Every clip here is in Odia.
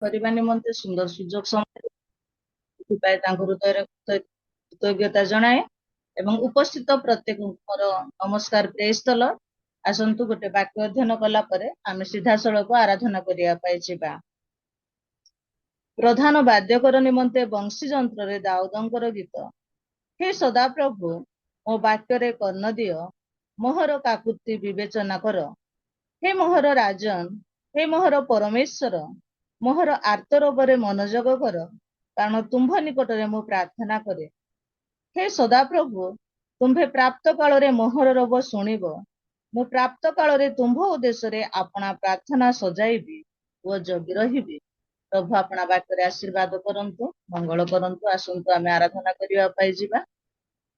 କରିବା ନିମନ୍ତେ ସୁନ୍ଦର ସୁଯୋଗ ସେଥିପାଇଁ ତାଙ୍କ ହୃଦୟରେ କୃତଜ୍ଞତା ଜଣାଏ ଏବଂ ଉପସ୍ଥିତ ପ୍ରତ୍ୟେକଙ୍କୁ ମୋର ନମସ୍କାର ପ୍ରେସ୍ ତଲ। ଆସନ୍ତୁ ଗୋଟେ ବାକ୍ୟ ଅଧ୍ୟୟନ କଲା ପରେ ଆମେ ସିଧାସଳଖ ଆରାଧନା କରିବା ପାଇଁ ଯିବା। ପ୍ରଧାନ ବାଦ୍ୟକର ନିମନ୍ତେ ବଂଶୀ ଯନ୍ତ୍ରରେ ଦାଉଦଙ୍କର ଗୀତ। ହେ ସଦାପ୍ରଭୁ, ମୋ ବାକ୍ୟରେ କର୍ଣ୍ଣ ଦିଅ, ମୋହର କାକୁତି ବିବେଚନା କର। ହେ ମୋହର ରାଜନ, ହେ ମୋହର ପରମେଶ୍ୱର, ମୋହର ଆର୍ତ୍ତରୋଗରେ ମନୋଯୋଗ କର, କାରଣ ତୁମ୍ଭ ନିକଟରେ ମୁଁ ପ୍ରାର୍ଥନା କରେ। ହେ ସଦାପ୍ରଭୁ, ତୁମ୍ଭେ ପ୍ରାପ୍ତ କାଳରେ ମୋହର ରୋଗ ଶୁଣିବ। ମୁଁ ପ୍ରାପ୍ତ କାଳରେ ତୁମ୍ଭ ଉଦ୍ଦେଶ୍ୟରେ ଆପଣା ପ୍ରାର୍ଥନା ସଜାଇବି ଓ ଜଗି ରହିବି। ପ୍ରଭୁ ଆପଣା ବାକ୍ୟରେ ଆଶୀର୍ବାଦ କରନ୍ତୁ, ମଙ୍ଗଳ କରନ୍ତୁ। ଆସନ୍ତୁ ଆମେ ଆରାଧନା କରିବା ପାଇଁ ଯିବା।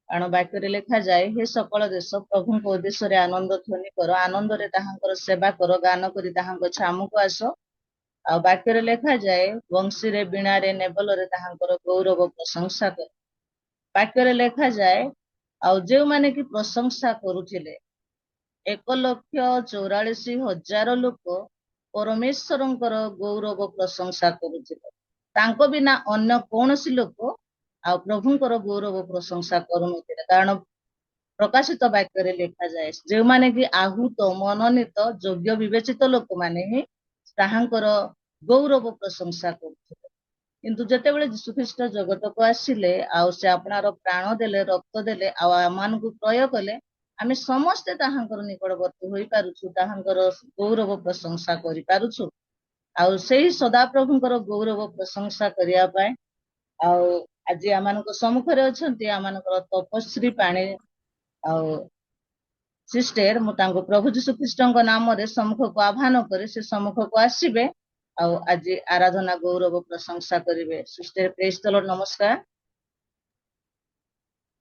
କାରଣ ବାକ୍ୟରେ ଲେଖାଯାଏ, ହେ ସକଳ ଦେଶ ପ୍ରଭୁଙ୍କ ଉଦ୍ଦେଶ୍ୟରେ ଆନନ୍ଦ ଧ୍ୱନି କର, ଆନନ୍ଦରେ ତାହାଙ୍କର ସେବା କର, ଗାନ କରି ତାହାଙ୍କ ଛାମୁକୁ ଆସ। ଆଉ ବାକ୍ୟରେ ଲେଖାଯାଏ, ବଂଶୀରେ, ବୀଣାରେ, ନେବଲରେ ତାହାଙ୍କର ଗୌରବ ପ୍ରଶଂସା କର। ବାକ୍ୟରେ ଲେଖାଯାଏ, ଆଉ ଯେଉଁମାନେ କି ପ୍ରଶଂସା କରୁଥିଲେ, 1,44,000 ଲୋକ ପରମେଶ୍ୱରଙ୍କର ଗୌରବ ପ୍ରଶଂସା କରୁଥିଲେ। ତାଙ୍କ ବିନା ଅନ୍ୟ କୌଣସି ଲୋକ ଆଉ ପ୍ରଭୁଙ୍କର ଗୌରବ ପ୍ରଶଂସା କରୁନଥିଲେ। କାରଣ ପ୍ରକାଶିତ ବାକ୍ୟରେ ଲେଖାଯାଏ, ଯେଉଁମାନେ କି ଆହୁତ, ମନୋନୀତ, ଯୋଗ୍ୟ ବିବେଚିତ ଲୋକମାନେ ହିଁ ତାହାଙ୍କର ଗୌରବ ପ୍ରଶଂସା କରୁଥିଲେ। କିନ୍ତୁ ଯେତେବେଳେ ଯୀଶୁଖ୍ରୀଷ୍ଟ ଜଗତକୁ ଆସିଲେ, ଆଉ ସେ ଆପଣାର ପ୍ରାଣ ଦେଲେ, ରକ୍ତ ଦେଲେ, ଆଉ ଆମମାନଙ୍କୁ କ୍ରୟ କଲେ, ଆମେ ସମସ୍ତେ ତାହାଙ୍କର ନିକଟବର୍ତ୍ତୀ ହୋଇପାରୁଛୁ, ତାହାଙ୍କର ଗୌରବ ପ୍ରଶଂସା କରିପାରୁଛୁ। ଆଉ ସେଇ ସଦାପ୍ରଭୁଙ୍କର ଗୌରବ ପ୍ରଶଂସା କରିବା ପାଇଁ ଆଉ ଆଜି ଆମମାନଙ୍କ ସମ୍ମୁଖରେ ଅଛନ୍ତି ଆମମାନଙ୍କର ତପଶ୍ରୀ ପାଣି ଆଉ ସିଷ୍ଟର। ମୁଁ ତାଙ୍କୁ ପ୍ରଭୁ ଯୀଶୁଖ୍ରୀଷ୍ଟଙ୍କ ନାମରେ ସମ୍ମୁଖକୁ ଆହ୍ୱାନ କରି ସେ ସମ୍ମୁଖକୁ ଆସିବେ ଆଉ ଆଜି ଆରାଧନା ଗୌରବ ପ୍ରଶଂସା କରିବେ। ସିଷ୍ଟର ପ୍ରେଜ୍ ଦ ଲର୍ଡ, ନମସ୍କାର।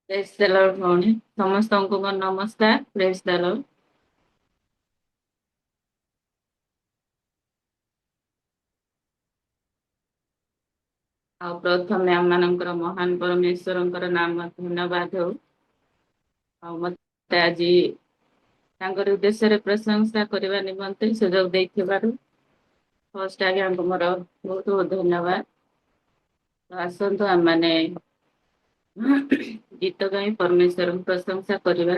ପ୍ରେଜ୍ ଦ ଲର୍ଡ ଭଉଣୀ, ସମସ୍ତଙ୍କୁ ମୋର ନମସ୍କାର। ପ୍ରେଜ୍ ଦ ଲର୍ଡ। ଆଉ ପ୍ରଥମେ ଆମମାନଙ୍କର ମହାନ ପରମେଶ୍ୱରଙ୍କର ନାମ ଧନ୍ୟବାଦ ହଉ। ଆଉ ମତେ ଆଜି ତାଙ୍କର ଉଦ୍ଦେଶ୍ୟରେ ପ୍ରଶଂସା କରିବା ନିମନ୍ତେ ସୁଯୋଗ ଦେଇଥିବାରୁ ଫାର୍ଷ୍ଟ ଆଜ୍ଞା ମୋର ବହୁତ ବହୁତ ଧନ୍ୟବାଦ। ଆସନ୍ତୁ ଆମମାନେ ଗୀତ ଗାଇ ପରମେଶ୍ୱରଙ୍କୁ ପ୍ରଶଂସା କରିବା।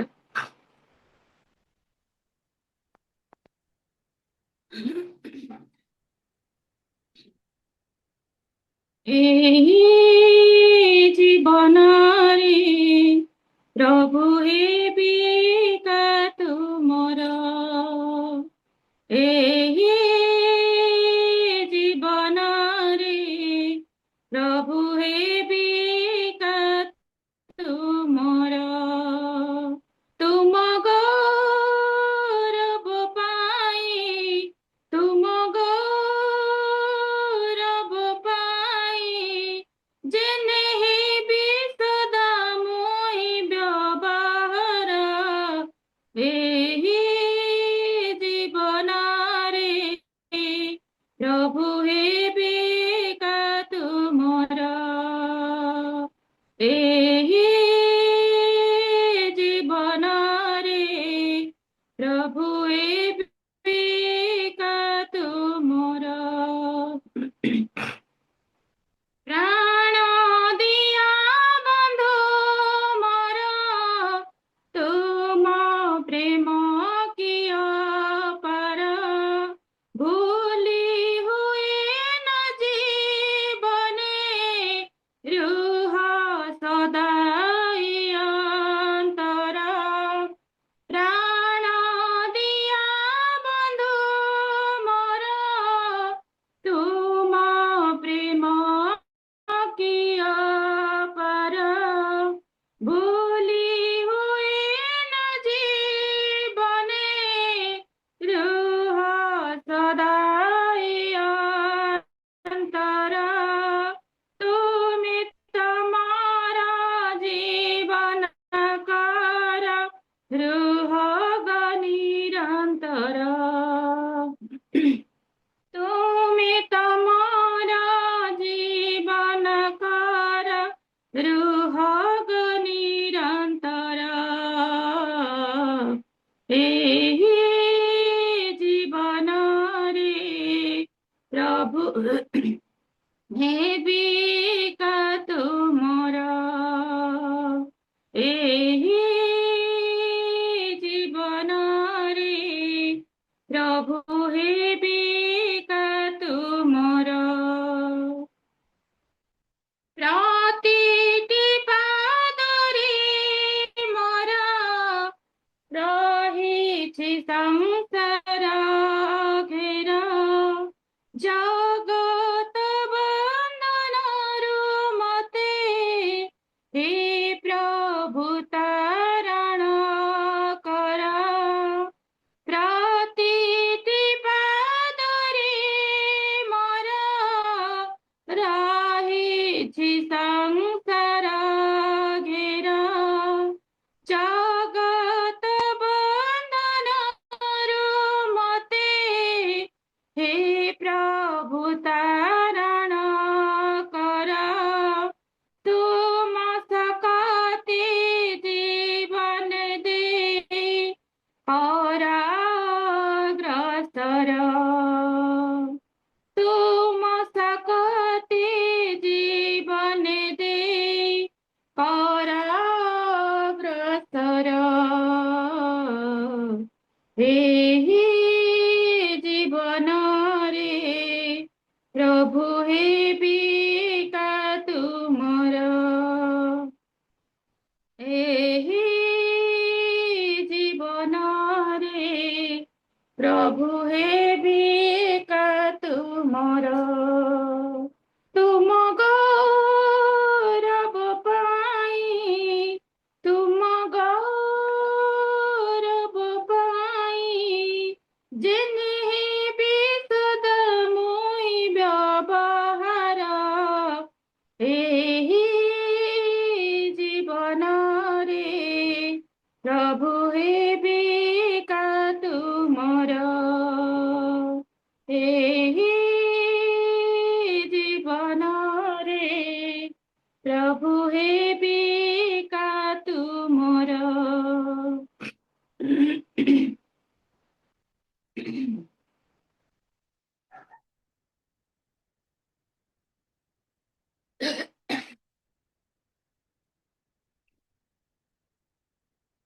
ଏହି ଜୀବନରେ ପ୍ରଭୁ ହେବିକା ତୁମର, ଏହି ଜୀବନରେ ପ୍ରଭୁ ହେବିକା ତୁମର। ତୁମ ଗୌରବ ପାଇଁ, ତୁମ ଗୌରବ ପାଇଁ, ଯେନେ ହେବି ସଦା ମୁଇଁ ବ୍ୟବହାର। ଏହି ଜୀବନରେ ପ୍ରଭୁ ହେବିକା ତୁମର। ହେବିକା ତୁମର ଏହି ଜୀବନରେ ପ୍ରଭୁ ହେବିକା ତୁମର ପ୍ରତିଟି ପାଦରେ ମୋର ରହିଛି ସଂସାର ଘେର ଜଗତ ବନ୍ଦନରୁ ମତେ ହେ ପ୍ରଭୁ ତାରଣ କର ପ୍ରତିଟି ପାଦରେ ମୋର ରହିଛି ସଂସାର ଘେର ଜଗତ ବନ୍ଦନରୁ ମତେ ହେ ପ୍ରଭୁ ତାରଣ କର ତୁମ ସକତି ଜୀବନ ଦେ ପରାଗ୍ରସର ତୁମ ସକତି ଜୀବନ ଦେ ପରାଗ୍ରସର ଏହି ଜୀବନରେ ପ୍ରଭୁ ହେବିକା ତୁମର ଏହି ଜୀବନରେ ପ୍ରଭୁ ହେବିକା ତୁମର ତୁମ ଗୌରବ ପାଇଁ ତୁମ ଗୌରବ ପାଇଁ ଯେନି ବିଶୁଦ୍ଧ ମୁଇଁ ବ୍ୟବହାର ଏହି ଜୀବନରେ ପ୍ରଭୁ ହେବିକା ତୁମର ଏହି ଜୀବନରେ ପ୍ରଭୁ ହେବିକା ତୁମର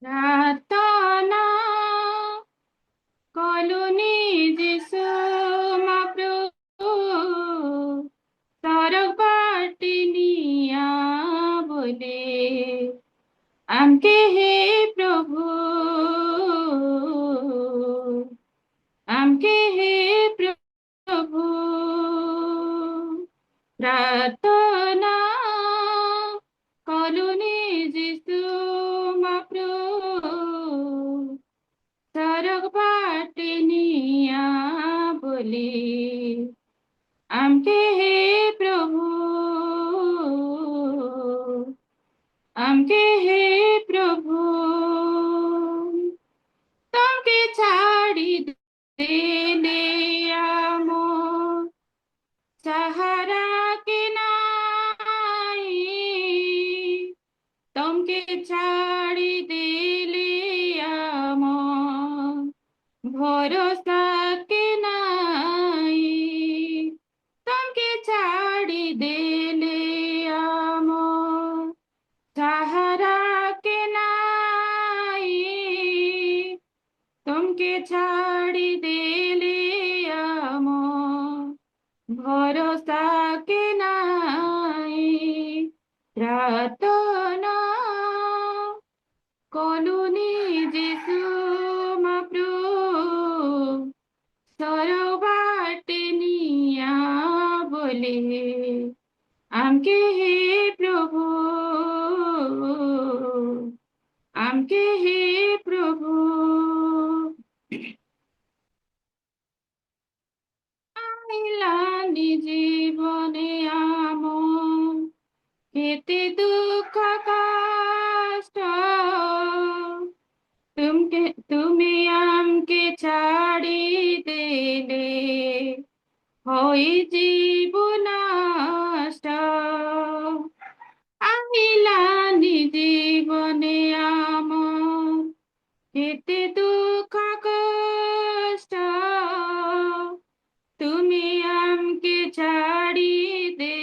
ପ୍ରାର୍ଥନା କଲୁନି ଯୀଶୁ ମହାପ୍ରଭୁ ସରଗ ବାଟି ନିଆ ବୋଲେ আমকে হে প্রভু আমকে হে প্রভু প্রার্থনা কলুনি যিশু মহাপ্রভু सरग बाटे निया बोले আমকে হে প্রভু আমকে হে প্রভু তোমকে ছাড়ি দেলে আমো সাহারা কে নাই তোমকে ছাড়ি দিলে আমো ভরসা কে নাই তোমকে ছাড়ি দিলে আমো সাহারা কে নাই তোমকে ছাড়ি দিলে আমো ভরসা কে নাই প্রার্থনা কলুনি যিশু মহাপ্রভু सरग बाटे निया बोले আমকে হে প্রভু আমকে হে প্রভু আইলানি জীবনে আমো কেতে দুঃখ কষ্ট তুমি আমকে ছাড়ি দিলে হই জীবন নষ্ট আহিলানি জীবনে আমার কেতে দুঃখ কষ্ট তুমি আমকে ছাড়ি দে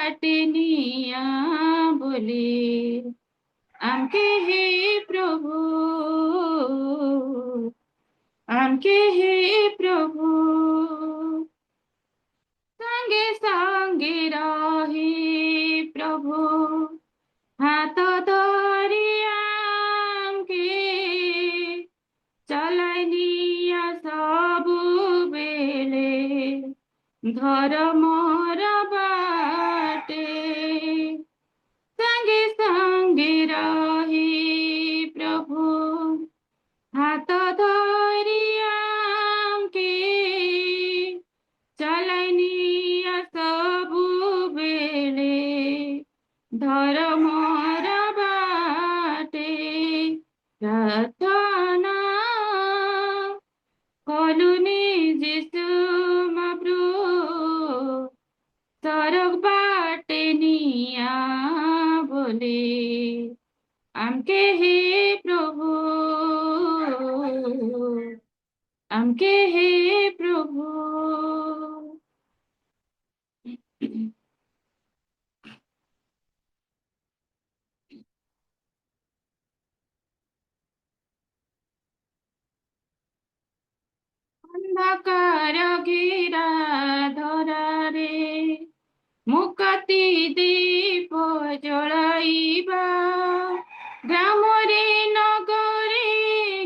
बाटनिया बोले आमके हे प्रभु आमके हे प्रभु संगे संगे रहे प्रभु हाथ धरि आमके चलाइनिया सबु बेले धर्मर बाटे संगे संगे रहे प्रभु हाथ धरि आमके चलाइनिया सबु बेले धर्मर बाटे प्रार्थना कलुनी जिसु माब्रो सरग बाटे निया बोले आमके हे प्रभु आमके हे प्रभु अंधकार घेरा धरारे मुक्ति दीप जलाइबा ग्रामरे नगरे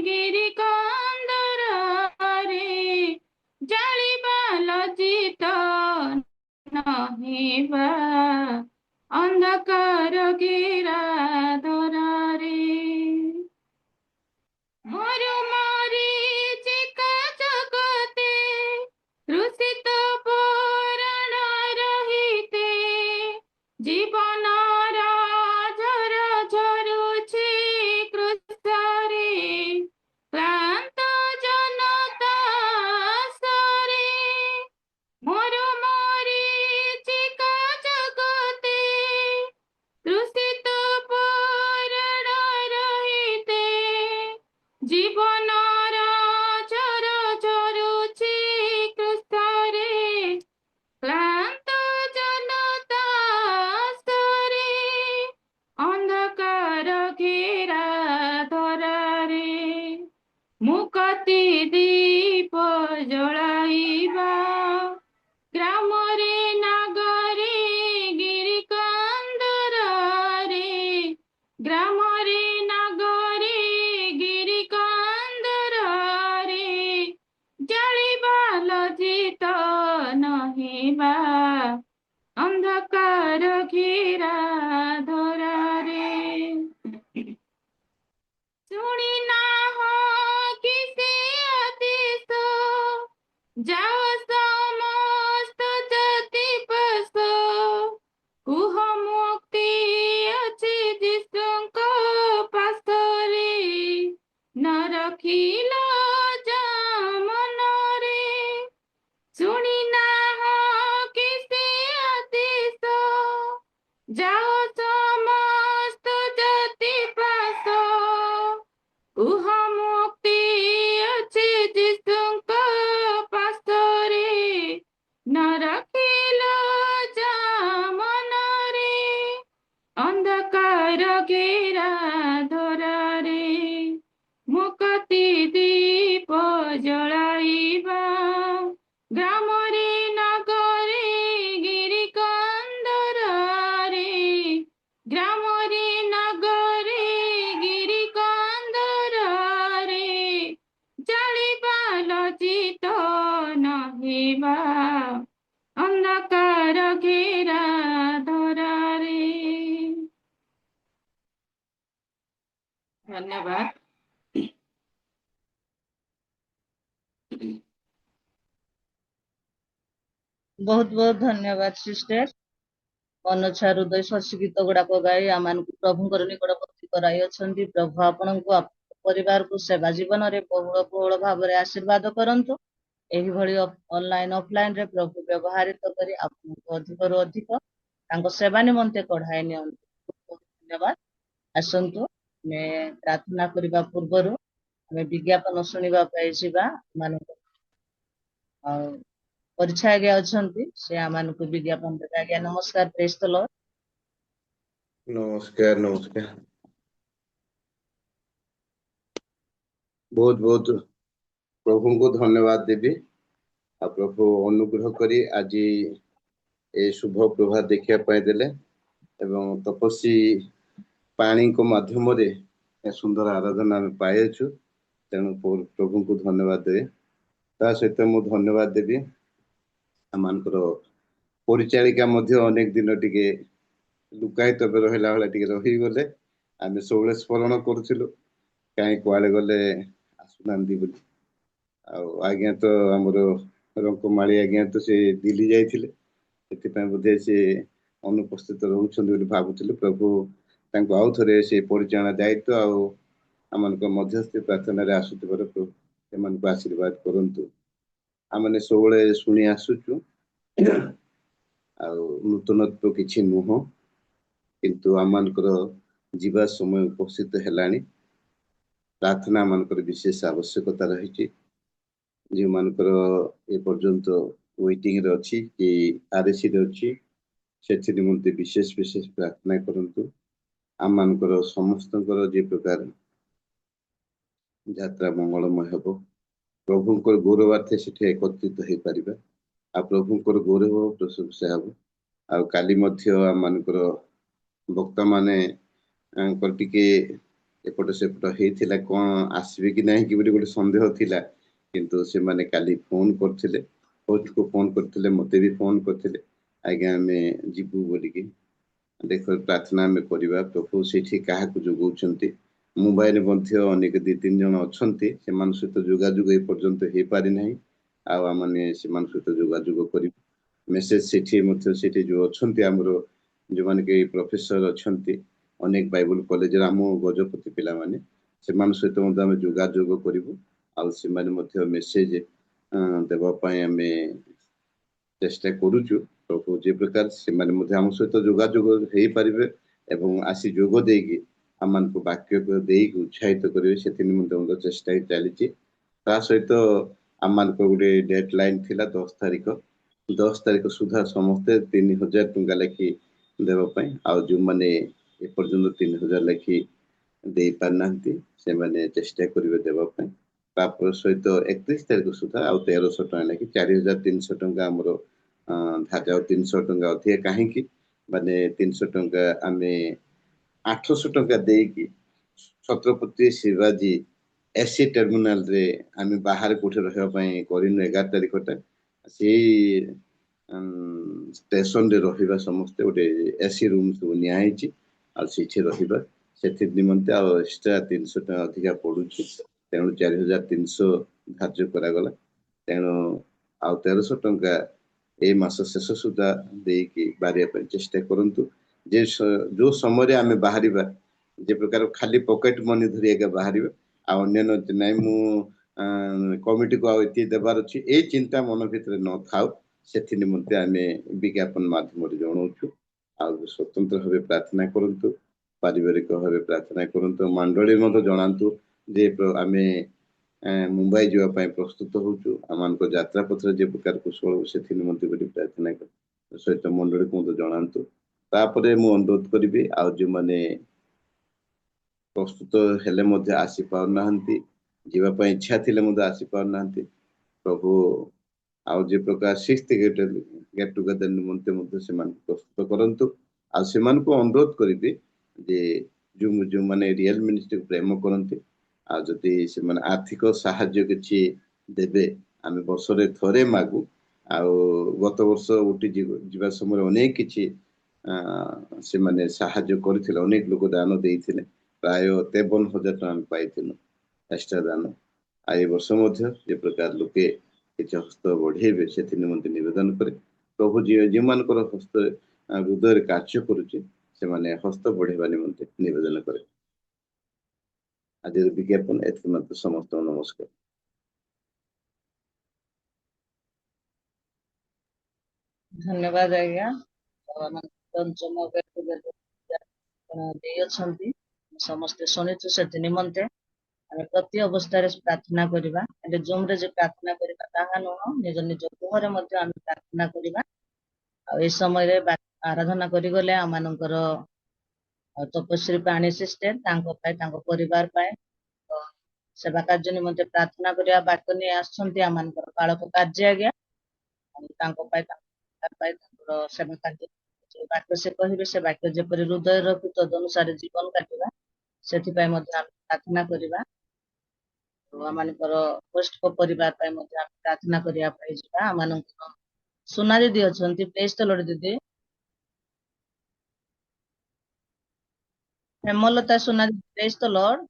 गिरी कंदरारे जालिबा लज्जित नहिबा अंधकार घेरा धरारे मरु मरीचिका जगते तृषित पुराण रहिते जीवनर झर झरुछि क्रुशरे क्लाন্ত जनता सरे मरु मरीचिका जगते तृषित पुराण रहिते जीवनर झर झरुछि क्रुशरे क्लाন্ত जनता सरे अंधकार घेरा धरारे मुक्ति दीप जलाइबा ग्रामरे नगरे गिरी कंदरारे ग्रामरे नगरे गिरी कंदरारे जालिबा लज्जित नहिबा अंधकार घेरा धरारे शुणी ना हो किसे आदेश जाओ समस्त जाति पस कुह मुक्ति अछि जिसुଙ୍କ पासरे न रखिल जा मନରେ शुणी ना हो किसे आदेश जाओ समस्त जाति पास कुह मुक्ति अछि जिसुଙ୍କ पासरे न रखिल जा मନରେ अंधकार घेरा धरारे मुक्ति दीप जलाइबा ग्रामरे नगरे गिरी कंदरारे ग्रामरे नगरे गिरी कंदरारे जालिबा लज्जित नहिबा अंधकार घेरा धरारे धन्यवाद। बहुत बहुत धन्यवाद सिस्टर मनोच्छा हृदय स्पर्शी गीत गुड़ाक गाई आम प्रभुଙ୍କର निकटवर्ती कराई अछंती प्रभु आपणଙ୍କୁ आपणଙ୍କ परिवार को सेवा जीवन रे बहुଳ बहुଳ भाବରେ आशीर्वाद करंतु एही भଳି ऑनलाइन ऑफलाइन रे प्रभु व्यवहारित करी आपनको अधिकରୁ ଅଧିକ ତାଙ୍କ सेवा निमंते कढ़ाई नियंतु धन्यवाद। आसंतु ଆମେ प्रार्थना କରିବା ପୂର୍ବରୁ ଆମେ ବିଜ୍ଞାପନ ଶୁଣିବା ପାଇଁ ଯିବା ମାନଙ୍କୁ ପରିଚ୍ଛା ଆଜ୍ଞା ଅଛନ୍ତି, ସେ ଆମମାନଙ୍କୁ ବିଜ୍ଞାପନ ଦେବେ। ଆଜ୍ଞା ନମସ୍କାର, ପ୍ରେଜ ଦ ଲର୍ଡ। ନମସ୍କାର ନମସ୍କାର। ବହୁତ ବହୁତ ପ୍ରଭୁଙ୍କୁ ଧନ୍ୟବାଦ ଦେବି। ଆଉ ପ୍ରଭୁ ଅନୁଗ୍ରହ କରି ଆଜି ଏ ଶୁଭ ପ୍ରଭାତ ଦେଖିବା ପାଇଁ ଦେଲେ ଏବଂ ତପସ୍ୱୀ ପାଣିଙ୍କ ମାଧ୍ୟମରେ ଏ ସୁନ୍ଦର ଆରାଧନା ଆମେ ପାଇଅଛୁ। ତେଣୁ ପ୍ରଭୁଙ୍କୁ ଧନ୍ୟବାଦ ଦେବେ। ତା ସହିତ ମୁଁ ଧନ୍ୟବାଦ ଦେବି ଆମମାନଙ୍କର ପରିଚାଳିକା ମଧ୍ୟ ଅନେକ ଦିନ ଟିକେ ଲୁକାୟିତ ରହିଲା ଭଳିଆ ଟିକେ ରହିଗଲେ। ଆମେ ସବୁବେଳେ ସ୍ମରଣ କରୁଥିଲୁ କାହିଁ କୁଆଡେ ଗଲେ ଆସୁନାହାନ୍ତି ବୋଲି। ଆଉ ଆଜ୍ଞା ତ ଆମର ରଙ୍କମାଳି ଆଜ୍ଞା ତ ସେ ଦିଲ୍ଲୀ ଯାଇଥିଲେ, ସେଥିପାଇଁ ବୋଧେ ସେ ଅନୁପସ୍ଥିତ ରହୁଛନ୍ତି ବୋଲି ଭାବୁଥିଲୁ। ପ୍ରଭୁ ତାଙ୍କୁ ଆଉ ଥରେ ସେ ପରିଚାଳନା ଦାୟିତ୍ୱ ଆଉ ଆମମାନଙ୍କ ମଧ୍ୟସ୍ଥି ପ୍ରାର୍ଥନାରେ ଆସୁଥିବାର ସେମାନଙ୍କୁ ଆଶୀର୍ବାଦ କରନ୍ତୁ। ଆମେ ସବୁବେଳେ ଶୁଣି ଆସୁଛୁ ଆଉ ନୂତନତ୍ଵ କିଛି ନୁହଁ, କିନ୍ତୁ ଆମମାନଙ୍କର ଯିବା ସମୟ ଉପସ୍ଥିତ ହେଲାଣି। ପ୍ରାର୍ଥନା ମାନଙ୍କର ବିଶେଷ ଆବଶ୍ୟକତା ରହିଛି। ଯେଉଁମାନଙ୍କର ଏ ପର୍ଯ୍ୟନ୍ତ ୱେଟିଂରେ ଅଛି କି ଆରଏସିରେ ଅଛି, ସେଥି ନିମନ୍ତେ ବିଶେଷ ବିଶେଷ ପ୍ରାର୍ଥନା କରନ୍ତୁ। ଆମମାନଙ୍କର ସମସ୍ତଙ୍କର ଯେ ପ୍ରକାର ଯାତ୍ରା ମଙ୍ଗଳମୟ ହେବ, ପ୍ରଭୁଙ୍କର ଗୌରବାର୍ଥେ ସେଠି ଏକତ୍ରିତ ହେଇପାରିବା ଆଉ ପ୍ରଭୁଙ୍କର ଗୌରବ ପ୍ରଶଂସା ହେବ। ଆଉ କାଲି ମଧ୍ୟ ଆମମାନଙ୍କର ବକ୍ତା ମାନେ ଟିକେ ଏପଟ ସେପଟ ହେଇଥିଲା, କଣ ଆସିବେ କି ନାହିଁ କି ବୋଲି ଗୋଟେ ସନ୍ଦେହ ଥିଲା। କିନ୍ତୁ ସେମାନେ କାଲି ଫୋନ କରିଥିଲେ, କୋଚକୁ ଫୋନ କରିଥିଲେ, ମତେ ବି ଫୋନ କରିଥିଲେ, ଆଜ୍ଞା ଆମେ ଯିବୁ ବୋଲିକି। ଦେଖ ପ୍ରାର୍ଥନା ଆମେ କରିବା, ପ୍ରଭୁ ସେଇଠି କାହାକୁ ଯୋଗଉଛନ୍ତି। ମୋବାଇଲ ମଧ୍ୟ ଅନେକ 2-3 ଜଣ ଅଛନ୍ତି, ସେମାନଙ୍କ ସହିତ ଯୋଗାଯୋଗ ଏ ପର୍ଯ୍ୟନ୍ତ ହେଇପାରି ନାହିଁ। ଆଉ ଆମେ ସେମାନଙ୍କ ସହିତ ଯୋଗାଯୋଗ କରିବୁ। ମେସେଜ ସେଠି ମଧ୍ୟ ସେଠି ଯୋଉ ଅଛନ୍ତି ଆମର ଯୋଉମାନେ କି ପ୍ରଫେସର ଅଛନ୍ତି ଅନେକ ବାଇବଲ କଲେଜରେ, ଆମ ଗଜପତି ପିଲାମାନେ, ସେମାନଙ୍କ ସହିତ ମଧ୍ୟ ଆମେ ଯୋଗାଯୋଗ କରିବୁ। ଆଉ ସେମାନେ ମଧ୍ୟ ମେସେଜ ଦେବା ପାଇଁ ଆମେ ଚେଷ୍ଟା କରୁଛୁ। ପ୍ରଭୁ ଯେ ପ୍ରକାର ସେମାନେ ମଧ୍ୟ ଆମ ସହିତ ଯୋଗାଯୋଗ ହେଇପାରିବେ ଏବଂ ଆସି ଯୋଗ ଦେଇକି ଆମମାନଙ୍କୁ ବାକ୍ୟ ଦେଇକି ଉତ୍ସାହିତ କରିବେ, ସେଥି ନିମନ୍ତେ ମଧ୍ୟ ଚେଷ୍ଟା ଚାଲିଛି। ତା ସହିତ ଆମମାନଙ୍କର ଗୋଟେ ଡେଡ ଲାଇନ ଥିଲା 10 ତାରିଖ। 10 ତାରିଖ ସୁଦ୍ଧା ସମସ୍ତେ 3,000 ଟଙ୍କା ଲେଖି ଦେବା ପାଇଁ, ଆଉ ଯୋଉମାନେ ଏପର୍ଯ୍ୟନ୍ତ 3,000 ଲେଖି ଦେଇ ପାରିନାହାନ୍ତି ସେମାନେ ଚେଷ୍ଟା କରିବେ ଦେବା ପାଇଁ। ତାପରେ ସହିତ 31 ତାରିଖ ସୁଦ୍ଧା ଆଉ 1,300 ଟଙ୍କା ଲେଖି 4,300 ଟଙ୍କା ଆମର ଧାର୍ଯ୍ୟ। ଆଉ 300 ଟଙ୍କା ଅଧିକା କାହିଁକି, ମାନେ 300 ଟଙ୍କା ଆମେ 800 ଟଙ୍କା ଦେଇକି ଛତ୍ରପତି ଶିବାଜୀ ଏସି ଟର୍ମିନାଲ ରେ ଆମେ ବାହାରେ କୋଉଠି ରହିବା ପାଇଁ କରିନୁ। 11 ତାରିଖଟା ସେଇ ଷ୍ଟେସନରେ ରହିବା, ସମସ୍ତେ ଗୋଟେ ଏସି ରୁମ ସବୁ ନିଆ ହେଇଛି ଆଉ ସେଇଠି ରହିବା। ସେଥି ନିମନ୍ତେ ଆଉ ଏକ୍ସଟ୍ରା 300 ଟଙ୍କା ଅଧିକା ପଡୁଛି, ତେଣୁ 4,300 ଧାର୍ଯ୍ୟ କରାଗଲା। ତେଣୁ ଆଉ 1,300 ଟଙ୍କା ଏଇ ମାସ ଶେଷ ସୁଦ୍ଧା ଦେଇକି ବାହାରିବା ପାଇଁ ଚେଷ୍ଟା କରନ୍ତୁ। ଯେ ଯୋଉ ସମୟରେ ଆମେ ବାହାରିବା, ଯେ ପ୍ରକାର ଖାଲି ପକେଟ ମନି ଧରି ଏକା ବାହାରିବା, ଆଉ ଅନ୍ୟାନ୍ୟ ନାଇଁ ମୁଁ କମିଟିକୁ ଆଉ ଏତିକି ଦେବାର ଅଛି, ଏଇ ଚିନ୍ତା ମନ ଭିତରେ ନଥାଉ। ସେଥି ନିମନ୍ତେ ଆମେ ବିଜ୍ଞାପନ ମାଧ୍ୟମରେ ଜଣାଉଛୁ। ଆଉ ସ୍ୱତନ୍ତ୍ର ଭାବେ ପ୍ରାର୍ଥନା କରନ୍ତୁ, ପାରିବାରିକ ଭାବେ ପ୍ରାର୍ଥନା କରନ୍ତୁ, ମଣ୍ଡଳୀ ମଧ୍ୟ ଜଣାନ୍ତୁ ଯେ ଆମେ ମୁମ୍ବାଇ ଯିବା ପାଇଁ ପ୍ରସ୍ତୁତ ହଉଛୁ। ଆମମାନଙ୍କ ଯାତ୍ରା ପଥରେ ଯେ ପ୍ରକାର କୁଶଳ ହଉ, ସେଥି ନିମନ୍ତେ ବୋଲି ପ୍ରାର୍ଥନା ସହିତ ମଣ୍ଡଳୀକୁ ମଧ୍ୟ ଜଣାନ୍ତୁ। ତାପରେ ମୁଁ ଅନୁରୋଧ କରିବି, ଆଉ ଯୋଉମାନେ ପ୍ରସ୍ତୁତ ହେଲେ ମଧ୍ୟ ଆସି ପାରୁନାହାନ୍ତି, ଯିବା ପାଇଁ ଇଚ୍ଛା ଥିଲେ ମଧ୍ୟ ଆସି ପାରୁନାହାନ୍ତି, ପ୍ରଭୁ ଆଉ ଯେ ପ୍ରକାର 6th ଗେଟ୍ ଟୁଗେଦର ନିମନ୍ତେ ମଧ୍ୟ ସେମାନଙ୍କୁ ପ୍ରସ୍ତୁତ କରନ୍ତୁ। ଆଉ ସେମାନଙ୍କୁ ଅନୁରୋଧ କରିବି ଯେ ଯୋଉମାନେ ରିଏଲ ମିନିଷ୍ଟ୍ରିକୁ ପ୍ରେମ କରନ୍ତି, ଆଉ ଯଦି ସେମାନେ ଆର୍ଥିକ ସାହାଯ୍ୟ କିଛି ଦେବେ, ଆମେ ବର୍ଷରେ ଥରେ ମାଗୁ। ଆଉ ଗତ ବର୍ଷ ଉଠି ଯିବା ସମୟରେ ଅନେକ କିଛି ସେମାନେ ସାହାଯ୍ୟ କରିଥିଲେ, ଅନେକ ଲୋକ ଦାନ ଦେଇଥିଲେ, ପ୍ରାୟ 53,000 ଟଙ୍କା ଆମେ ପାଇଥିଲୁ ଏକ୍ସଟ୍ରା ଦାନ। ଆଉ ଏ ବର୍ଷ ମଧ୍ୟ ଯେ ପ୍ରକାର ଲୋକେ କିଛି ହସ୍ତ ବଢେଇବେ, ସେଥି ନିମନ୍ତେ ନିବେଦନ କରେ। ପ୍ରଭୁ ଯେଉଁମାନଙ୍କର ହସ୍ତ ହୃଦୟରେ କାର୍ଯ୍ୟ କରୁଛି, ସେମାନେ ହସ୍ତ ବଢେଇବା ନିମନ୍ତେ ନିବେଦନ କରେ। ଆଜିର ବିଜ୍ଞାପନ ଏଥିରେ ମଧ୍ୟ ସମସ୍ତଙ୍କୁ ନମସ୍କାର। ଧନ୍ୟବାଦ ଆଜ୍ଞା। ପଞ୍ଚମ ଦେଇ ଅଛନ୍ତି, ସମସ୍ତେ ଶୁଣିଛୁ। ସେଥି ନିମନ୍ତେ ଆମେ ପ୍ରତି ଅବସ୍ଥାରେ ପ୍ରାର୍ଥନା କରିବା। ଏବେ ଜୁମ ରେ ଯେ ପ୍ରାର୍ଥନା କରିବା ତାହା ନୁହଁ, ନିଜ ନିଜ ଗୃହରେ ମଧ୍ୟ ଆମେ ପ୍ରାର୍ଥନା କରିବା। ଆଉ ଏ ସମୟରେ ଆରାଧନା କରିଗଲେ ଆମମାନଙ୍କର ତପସ୍ୱୀ ପାଣି ସିଷ୍ଟର ତାଙ୍କ ପାଇଁ, ତାଙ୍କ ପରିବାର ପାଇଁ ସେବା କାର୍ଯ୍ୟ ନିମନ୍ତେ ପ୍ରାର୍ଥନା କରିବା ବାଟ ନେଇ ଆସୁଛନ୍ତି ଆମମାନଙ୍କର ବାଳକ କାର୍ଯ୍ୟ ଆଜ୍ଞା। ତାଙ୍କ ପାଇଁ, ତାଙ୍କର ସେବା କାର୍ଯ୍ୟ ଯୋଉ ବାକ୍ୟ ସେ କହିବେ ସେ ବାକ୍ୟ ଯେପରି ହୃଦୟରେ ରଖି ତଦନୁସାରେ ଜୀବନ କାଟିବା, ସେଥିପାଇଁ ମଧ୍ୟ ଆମେ ପ୍ରାର୍ଥନା କରିବା। ଆମମାନଙ୍କର ପୋଷ୍ଟକ ପରିବାର ପାଇଁ ମଧ୍ୟ ଆମେ ପ୍ରାର୍ଥନା କରିବା ପାଇଁ ଯିବା। ଆମମାନଙ୍କର ସୁନା ଦିଦି ଅଛନ୍ତି, ପ୍ରେଜ୍ ଦ ଲର୍ଡ ଦିଦି। ହେମଲତା ସୁନା ଦିଦି, ପ୍ରେଜ୍ ଦ ଲର୍ଡ।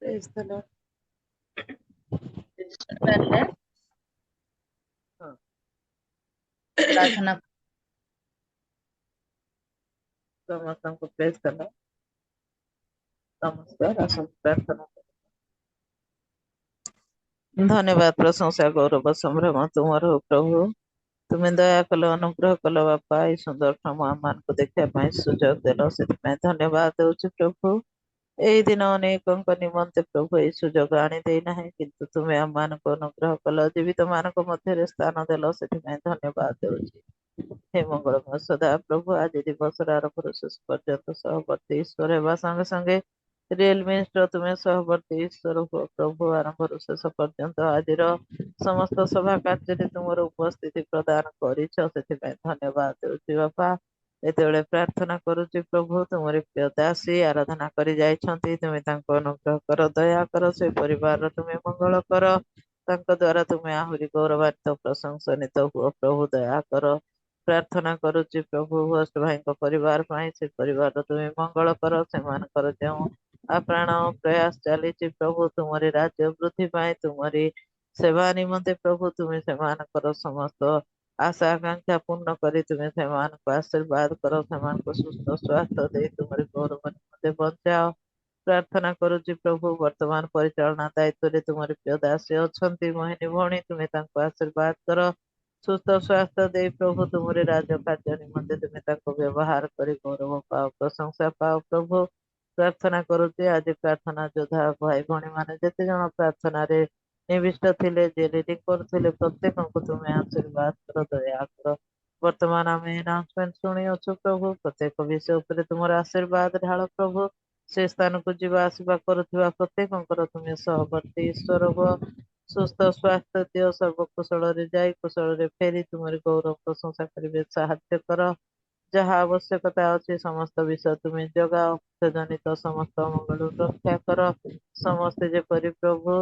Praise the Lord. ଦିଦି ଶୁଣିପାରିଲେ? ହଁ। ପ୍ରାର୍ଥନା ସମସ୍ତଙ୍କୁ ପ୍ରେଜ୍ the Lord. ନମସ୍କାର, ଆସନ୍ତୁ ପ୍ରାର୍ଥନା କରିବା। ଧନ୍ୟବାଦ, ପ୍ରଶଂସା, ଗୌରବ, ସମ୍ଭ୍ରମ ତୁମର ହଉ ପ୍ରଭୁ। ତୁମେ ଦୟା କଲ, ଅନୁଗ୍ରହ କଲ ବାପା, ଏଇ ସୁନ୍ଦର କ୍ଷମ ଆମମାନଙ୍କୁ ଦେଖିବା ପାଇଁ ସୁଯୋଗ ଦେଲ, ସେଥିପାଇଁ ଧନ୍ୟବାଦ ଦେଉଛି ପ୍ରଭୁ। ଏଇ ଦିନ ଅନେକଙ୍କ ନିମନ୍ତେ ପ୍ରଭୁ ଏଇ ସୁଯୋଗ ଆଣି ଦେଇନାହିଁ, କିନ୍ତୁ ତୁମେ ଆମମାନଙ୍କୁ ଅନୁଗ୍ରହ କଲ, ଜୀବିତ ମାନଙ୍କ ମଧ୍ୟରେ ସ୍ଥାନ ଦେଲ, ସେଥିପାଇଁ ଧନ୍ୟବାଦ ଦେଉଛି। ହେ ମଙ୍ଗଳମୟ ସଦା ପ୍ରଭୁ, ଆଜି ଦିବସର ଆରମ୍ଭରୁ ଶେଷ ପର୍ଯ୍ୟନ୍ତ ସହବର୍ତ୍ତୀ ଈଶ୍ୱର ହେବା ସଙ୍ଗେ ସଙ୍ଗେ ରିଏଲ ମିନିଷ୍ଟ୍ର ତୁମେ ସହବର୍ତ୍ତୀ ଈଶ୍ୱର ହୁଅ ପ୍ରଭୁ। ଆରମ୍ଭରୁ ଶେଷ ପର୍ଯ୍ୟନ୍ତ ଆଜିର ସମସ୍ତ ସଭା କାର୍ଯ୍ୟରେ ତୁମର ଉପସ୍ଥିତି ପ୍ରଦାନ କରିଛ, ସେଥିପାଇଁ ଧନ୍ୟବାଦ ଦେଉଛି ବାପା। ଯେତେବେଳେ ପ୍ରାର୍ଥନା କରୁଛି ପ୍ରଭୁ, ତୁମରି ପ୍ରିୟ ଦାସୀ ଆରାଧନା କରି ଯାଇଛନ୍ତି, ତୁମେ ତାଙ୍କୁ ଅନୁଗ୍ରହ କର, ଦୟା କର, ସେ ପରିବାରର ତୁମେ ମଙ୍ଗଳ କର, ତାଙ୍କ ଦ୍ୱାରା ତୁମେ ଆହୁରି ଗୌରବାନ୍ୱିତ ପ୍ରଶଂସନିତ ହୁଅ ପ୍ରଭୁ, ଦୟା କର। ପ୍ରାର୍ଥନା କରୁଛି ପ୍ରଭୁ ହୋଷ୍ଟ ଭାଇଙ୍କ ପରିବାର ପାଇଁ, ସେ ପରିବାରର ତୁମେ ମଙ୍ଗଳ କର, ସେମାନଙ୍କର ଯେଉଁ ଆପ୍ରାଣ ପ୍ରୟାସ ଚାଲିଛି ପ୍ରଭୁ ତୁମରି ରାଜ୍ୟ ବୃଦ୍ଧି ପାଇଁ, ତୁମରି ସେବା ନିମନ୍ତେ ପ୍ରଭୁ ତୁମେ ସେମାନଙ୍କର ସମସ୍ତ ଆଶା ଆକାଂକ୍ଷା ପୂର୍ଣ୍ଣ କରି ତୁମେ ସେମାନଙ୍କୁ ଆଶୀର୍ବାଦ କର, ସେମାନଙ୍କୁ ସୁସ୍ଥ ସ୍ୱାସ୍ଥ୍ୟ ଦେଇ ତୁମରି ଗୌରବ ନିମନ୍ତେ ବଞ୍ଚାଅ। ପ୍ରାର୍ଥନା କରୁଛି ପ୍ରଭୁ ବର୍ତ୍ତମାନ ପରିଚାଳନା ଦାୟିତ୍ୱରେ ତୁମରି ପ୍ରିୟ ଦାସୀ ଅଛନ୍ତି ମୋହିନୀ ଭଉଣୀ, ତୁମେ ତାଙ୍କୁ ଆଶୀର୍ବାଦ କର, ସୁସ୍ଥ ସ୍ୱାସ୍ଥ୍ୟ ଦେଇ ପ୍ରଭୁ ତୁମରି ରାଜ୍ୟ କାର୍ଯ୍ୟ ନିମନ୍ତେ ତୁମେ ତାଙ୍କୁ ବ୍ୟବହାର କରି ଗୌରବ ପାଅ, ପ୍ରଶଂସା ପାଅ ପ୍ରଭୁ। ପ୍ରାର୍ଥନା କରୁଛି ଆଜି ପ୍ରାର୍ଥନା ଯୋଦ୍ଧା ଭାଇ ଭଉଣୀ ମାନେ ଯେତେ ଜଣ ପ୍ରାର୍ଥନାରେ ନିବିଷ୍ଟ ଥିଲେ, ଯିଏ ରିଡିଂ କରୁଥିଲେ, ପ୍ରତ୍ୟେକଙ୍କୁ ତୁମେ ଆଶୀର୍ବାଦ କର, ଦୟା କର। ବର୍ତ୍ତମାନ ଆମେ ଆନାଉନ୍ସମେଣ୍ଟ ଶୁଣିଅଛୁ ପ୍ରଭୁ, ପ୍ରତ୍ୟେକ ବିଷୟ ଉପରେ ତୁମର ଆଶୀର୍ବାଦ ଢାଳ ପ୍ରଭୁ। ସେ ସ୍ଥାନକୁ ଯିବା ଆସିବା କରୁଥିବା ପ୍ରତ୍ୟେକଙ୍କର ତୁମେ ସହବର୍ତ୍ତୀ ଈଶ୍ୱର ହୁଅ, ସୁସ୍ଥ ସ୍ୱାସ୍ଥ୍ୟ ଦିଅ, ସର୍ବକୁଶଳରେ ଯାଇ କୁଶଳରେ ଫେରି ତୁମରି ଗୌରବ ପ୍ରଶଂସା କରିବେ ସାହାଯ୍ୟ କର। ଯାହା ଆବଶ୍ୟକତା ଅଛି ସମସ୍ତ ବିଷୟ ତୁମେ ଯୋଗାଅ, ଜନିତ ସମସ୍ତ ମଙ୍ଗଳରୁ ରକ୍ଷା କର, ସମସ୍ତେ ଯେପରି ପ୍ରଭୁ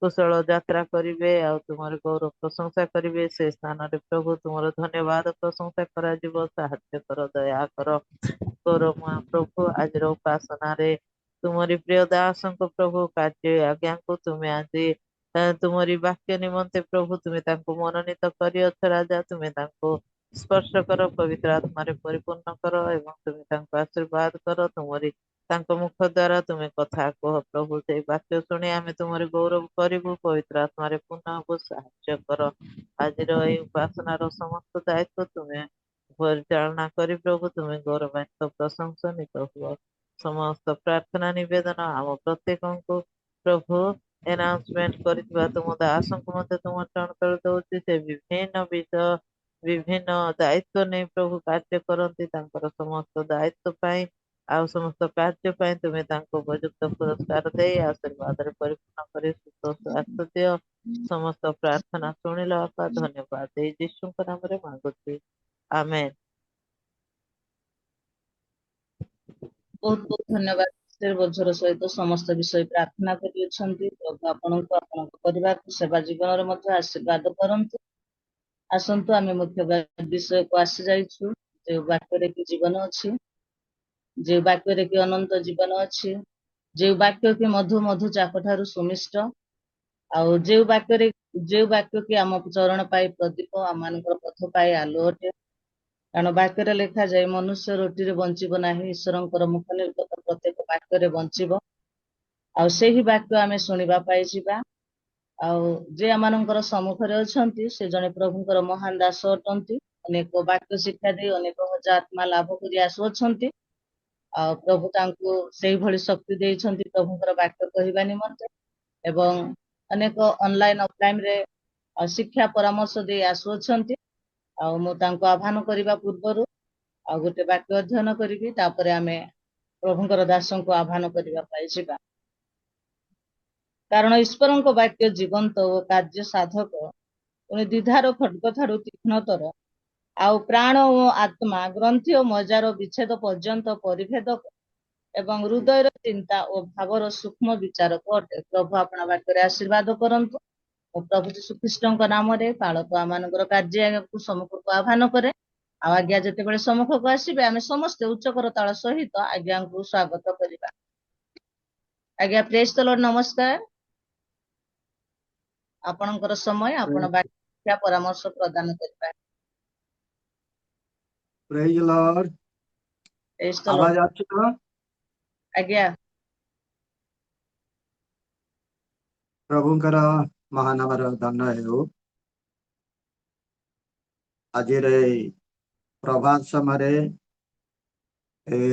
କୁଶଳ ଯାତ୍ରା କରିବେ ଆଉ ତୁମର ଗୌରବ ପ୍ରଶଂସା କରିବେ, ସେ ସ୍ଥାନରେ ପ୍ରଭୁ ତୁମର ଧନ୍ୟବାଦ ପ୍ରଶଂସା କରାଯିବ, ସାହାଯ୍ୟ କର, ଦୟା କର। ଗୌରବମୟ ପ୍ରଭୁ ଆଜିର ଉପାସନାରେ ତୁମରି ପ୍ରିୟ ଦାସଙ୍କ ପ୍ରଭୁ କାର୍ଯ୍ୟ ଆଜ୍ଞାକୁ ତୁମେ ଆଜି ତୁମରି ବାକ୍ୟ ନିମନ୍ତେ ପ୍ରଭୁ ତୁମେ ତାଙ୍କୁ ମନୋନୀତ କରିଅଛ ରାଜା, ତୁମେ ତାଙ୍କୁ ସ୍ପର୍ଶ କର, ପବିତ୍ର ଆତ୍ମାରେ ପରିପୂର୍ଣ୍ଣ କର ଏବଂ ତୁମେ ତାଙ୍କୁ ଆଶୀର୍ବାଦ କର, ତୁମରି ତାଙ୍କ ମୁଖ ଦ୍ୱାରା ତୁମେ କଥା କୁହ ପ୍ରଭୁ। ସେଇ ବାକ୍ୟ ଶୁଣି ଆମେ ତୁମରି ଗୌରବ କରିବୁ, ପବିତ୍ର ଆତ୍ମାରେ ପୂର୍ଣ୍ଣ ହବୁ, ସାହାଯ୍ୟ କର। ଆଜିର ଏହି ଉପାସନାର ସମସ୍ତ ଦାୟିତ୍ୱ ତୁମେ ପରିଚାଳନା କରି ପ୍ରଭୁ ତୁମେ ଗୌରବାନ୍ୱିତ ପ୍ରଶଂସନିତ ହୁଅ। ସମସ୍ତ ପ୍ରାର୍ଥନା ନିବେଦନ ଆମ ପ୍ରତ୍ୟେକଙ୍କୁ ପ୍ରଭୁ ଆନାଉନ୍ସମେଣ୍ଟ କରିଥିବା ତୁମ ଦାସଙ୍କୁ ମଧ୍ୟ ତୁମ ଚରଣ ତଳେ ଦଉଛି, ସେ ବିଭିନ୍ନ ବିଷୟ ବିଭିନ୍ନ ଦାୟିତ୍ୱ ନେଇ ପ୍ରଭୁ କାର୍ଯ୍ୟ କରନ୍ତି, ତାଙ୍କର ସମସ୍ତ ଦାୟିତ୍ୱ ପାଇଁ ଆଉ ସମସ୍ତ କାର୍ଯ୍ୟ ପାଇଁ ତୁମେ ତାଙ୍କୁ ଉପଯୁକ୍ତ ପୁରସ୍କାର ଦେଇ ଆଶୀର୍ବାଦରେ ପରିପୂର୍ଣ୍ଣ କରି ସୁସ୍ଥ ସ୍ୱାସ୍ଥ୍ୟ ଦିଅ। ସମସ୍ତ ପ୍ରାର୍ଥନା ଶୁଣିଲ ବାପା, ଧନ୍ୟବାଦ ଏଇ ଯୀଶୁଙ୍କ ନାମରେ ମାଗୁଛି, ଆମେନ୍। ବହୁତ ବହୁତ ଧନ୍ୟବାଦ। ବୋଝର ସହିତ ସମସ୍ତ ବିଷୟ ପ୍ରାର୍ଥନା କରିଅଛନ୍ତି, ପ୍ରଭୁ ଆପଣଙ୍କୁ ଆପଣଙ୍କ ପରିବାରକୁ ସେବା ଜୀବନରେ ମଧ୍ୟ ଆଶୀର୍ବାଦ କରନ୍ତୁ। ଆସନ୍ତୁ ଆମେ ମୁଖ୍ୟ ବିଷୟକୁ ଆସି ଯାଇଛୁ, ଯେଉଁ ବାକ୍ୟରେ କି ଜୀବନ ଅଛି, ଯେଉଁ ବାକ୍ୟରେ କି ଅନନ୍ତ ଜୀବନ ଅଛି, ଯେଉଁ ବାକ୍ୟ କି ମଧୁ ମଧୁ ଚାପ ଠାରୁ ସୁମିଷ୍ଟ, ଆଉ ଯେଉଁ ବାକ୍ୟ କି ଆମ ଚରଣ ପାଇ ପ୍ରଦୀପ, ଆମମାନଙ୍କର ପଥ ପାଇ ଆଲୁଅ ଅଟେ। କାରଣ ବାକ୍ୟରେ ଲେଖାଯାଏ ମନୁଷ୍ୟ ରୁଟିରେ ବଞ୍ଚିବ ନାହିଁ, ଈଶ୍ୱରଙ୍କର ମୁଖ ନିର୍ଗତ ପ୍ରତ୍ୟେକ ବାକ୍ୟରେ ବଞ୍ଚିବ। ଆଉ ସେହି ବାକ୍ୟ ଆମେ ଶୁଣିବା ପାଇଁ ଯିବା। ଆଉ ଯେ ଆମମାନଙ୍କର ସମ୍ମୁଖରେ ଅଛନ୍ତି ସେ ଜଣେ ପ୍ରଭୁଙ୍କର ମହାନ ଦାସ ଅଟନ୍ତି, ଅନେକ ବାକ୍ୟ ଶିକ୍ଷା ଦେଇ ଅନେକ ହଜାର ଆତ୍ମା ଲାଭ କରି ଆସୁଅଛନ୍ତି। ଆଉ ପ୍ରଭୁ ତାଙ୍କୁ ସେଇଭଳି ଶକ୍ତି ଦେଇଛନ୍ତି ପ୍ରଭୁଙ୍କର ବାକ୍ୟ କହିବା ନିମନ୍ତେ, ଏବଂ ଅନେକ ଅନଲାଇନ ଅଫଲାଇନରେ शिक्षा परामर्श दे आसुअछंती आ मु तांको आह्वान करबा पूर्वरु आ गोटे वाक्य अध्ययन करिबी तापरे आमे प्रभुंकर दासों को आह्वान करबा पाई जिबा। कारण ईश्वरଙ୍କ वाक्य जीवंत ओ कार्य साधक पुଣି द्विधार खड्ग ଠାରୁ ତୀକ୍ଷ୍ଣତର ଆଉ ପ୍ରାଣ ଓ ଆତ୍ମା ଗ୍ରନ୍ଥି ଓ ମଜାର ବିଚ୍ଛେଦ ପର୍ଯ୍ୟନ୍ତ ପରିଭେଦକ ଏବଂ ହୃଦୟର ଚିନ୍ତା ଓ ଭାବର ସୂକ୍ଷ୍ମ ବିଚାରକ ଅଟେ। ପ୍ରଭୁ ଆପଣା ବାକ୍ୟରେ ଆଶୀର୍ବାଦ କରନ୍ତୁ। ଓ ପ୍ରଭୁ ଯୀଶୁ ଖ୍ରୀଷ୍ଟଙ୍କ ନାମରେ ପାଳକ ଆମମାନଙ୍କର କାର୍ଯ୍ୟ ଆଜ୍ଞାକୁ ସମ୍ମୁଖକୁ ଆହ୍ୱାନ କରେ। ଆଉ ଆଜ୍ଞା ଯେତେବେଳେ ସମ୍ମୁଖକୁ ଆସିବେ ଆମେ ସମସ୍ତେ ଉଚ୍ଚ କରତାଳ ସହିତ ଆଜ୍ଞାଙ୍କୁ ସ୍ୱାଗତ କରିବା। ଆଜ୍ଞା ପ୍ରେଜ୍ ଦ ଲର୍ଡ, ନମସ୍କାର। ଆପଣଙ୍କର ସମୟ ଆପଣ ବାକ୍ୟ ପରାମର୍ଶ ପ୍ରଦାନ କରିବା। ପ୍ରେଜ୍ ଲର୍ଡ। ପ୍ରେଜ୍ ଦ ଆବାଜ ଲର୍ଡ। ଆସୁଛି ତ? ଆଜ୍ଞା ପ୍ରଭୁଙ୍କର ମହାନାମର ଧନ୍ୟ ହେଉ। ଆଜିର ଏଇ ପ୍ରଭାତ ସମୟରେ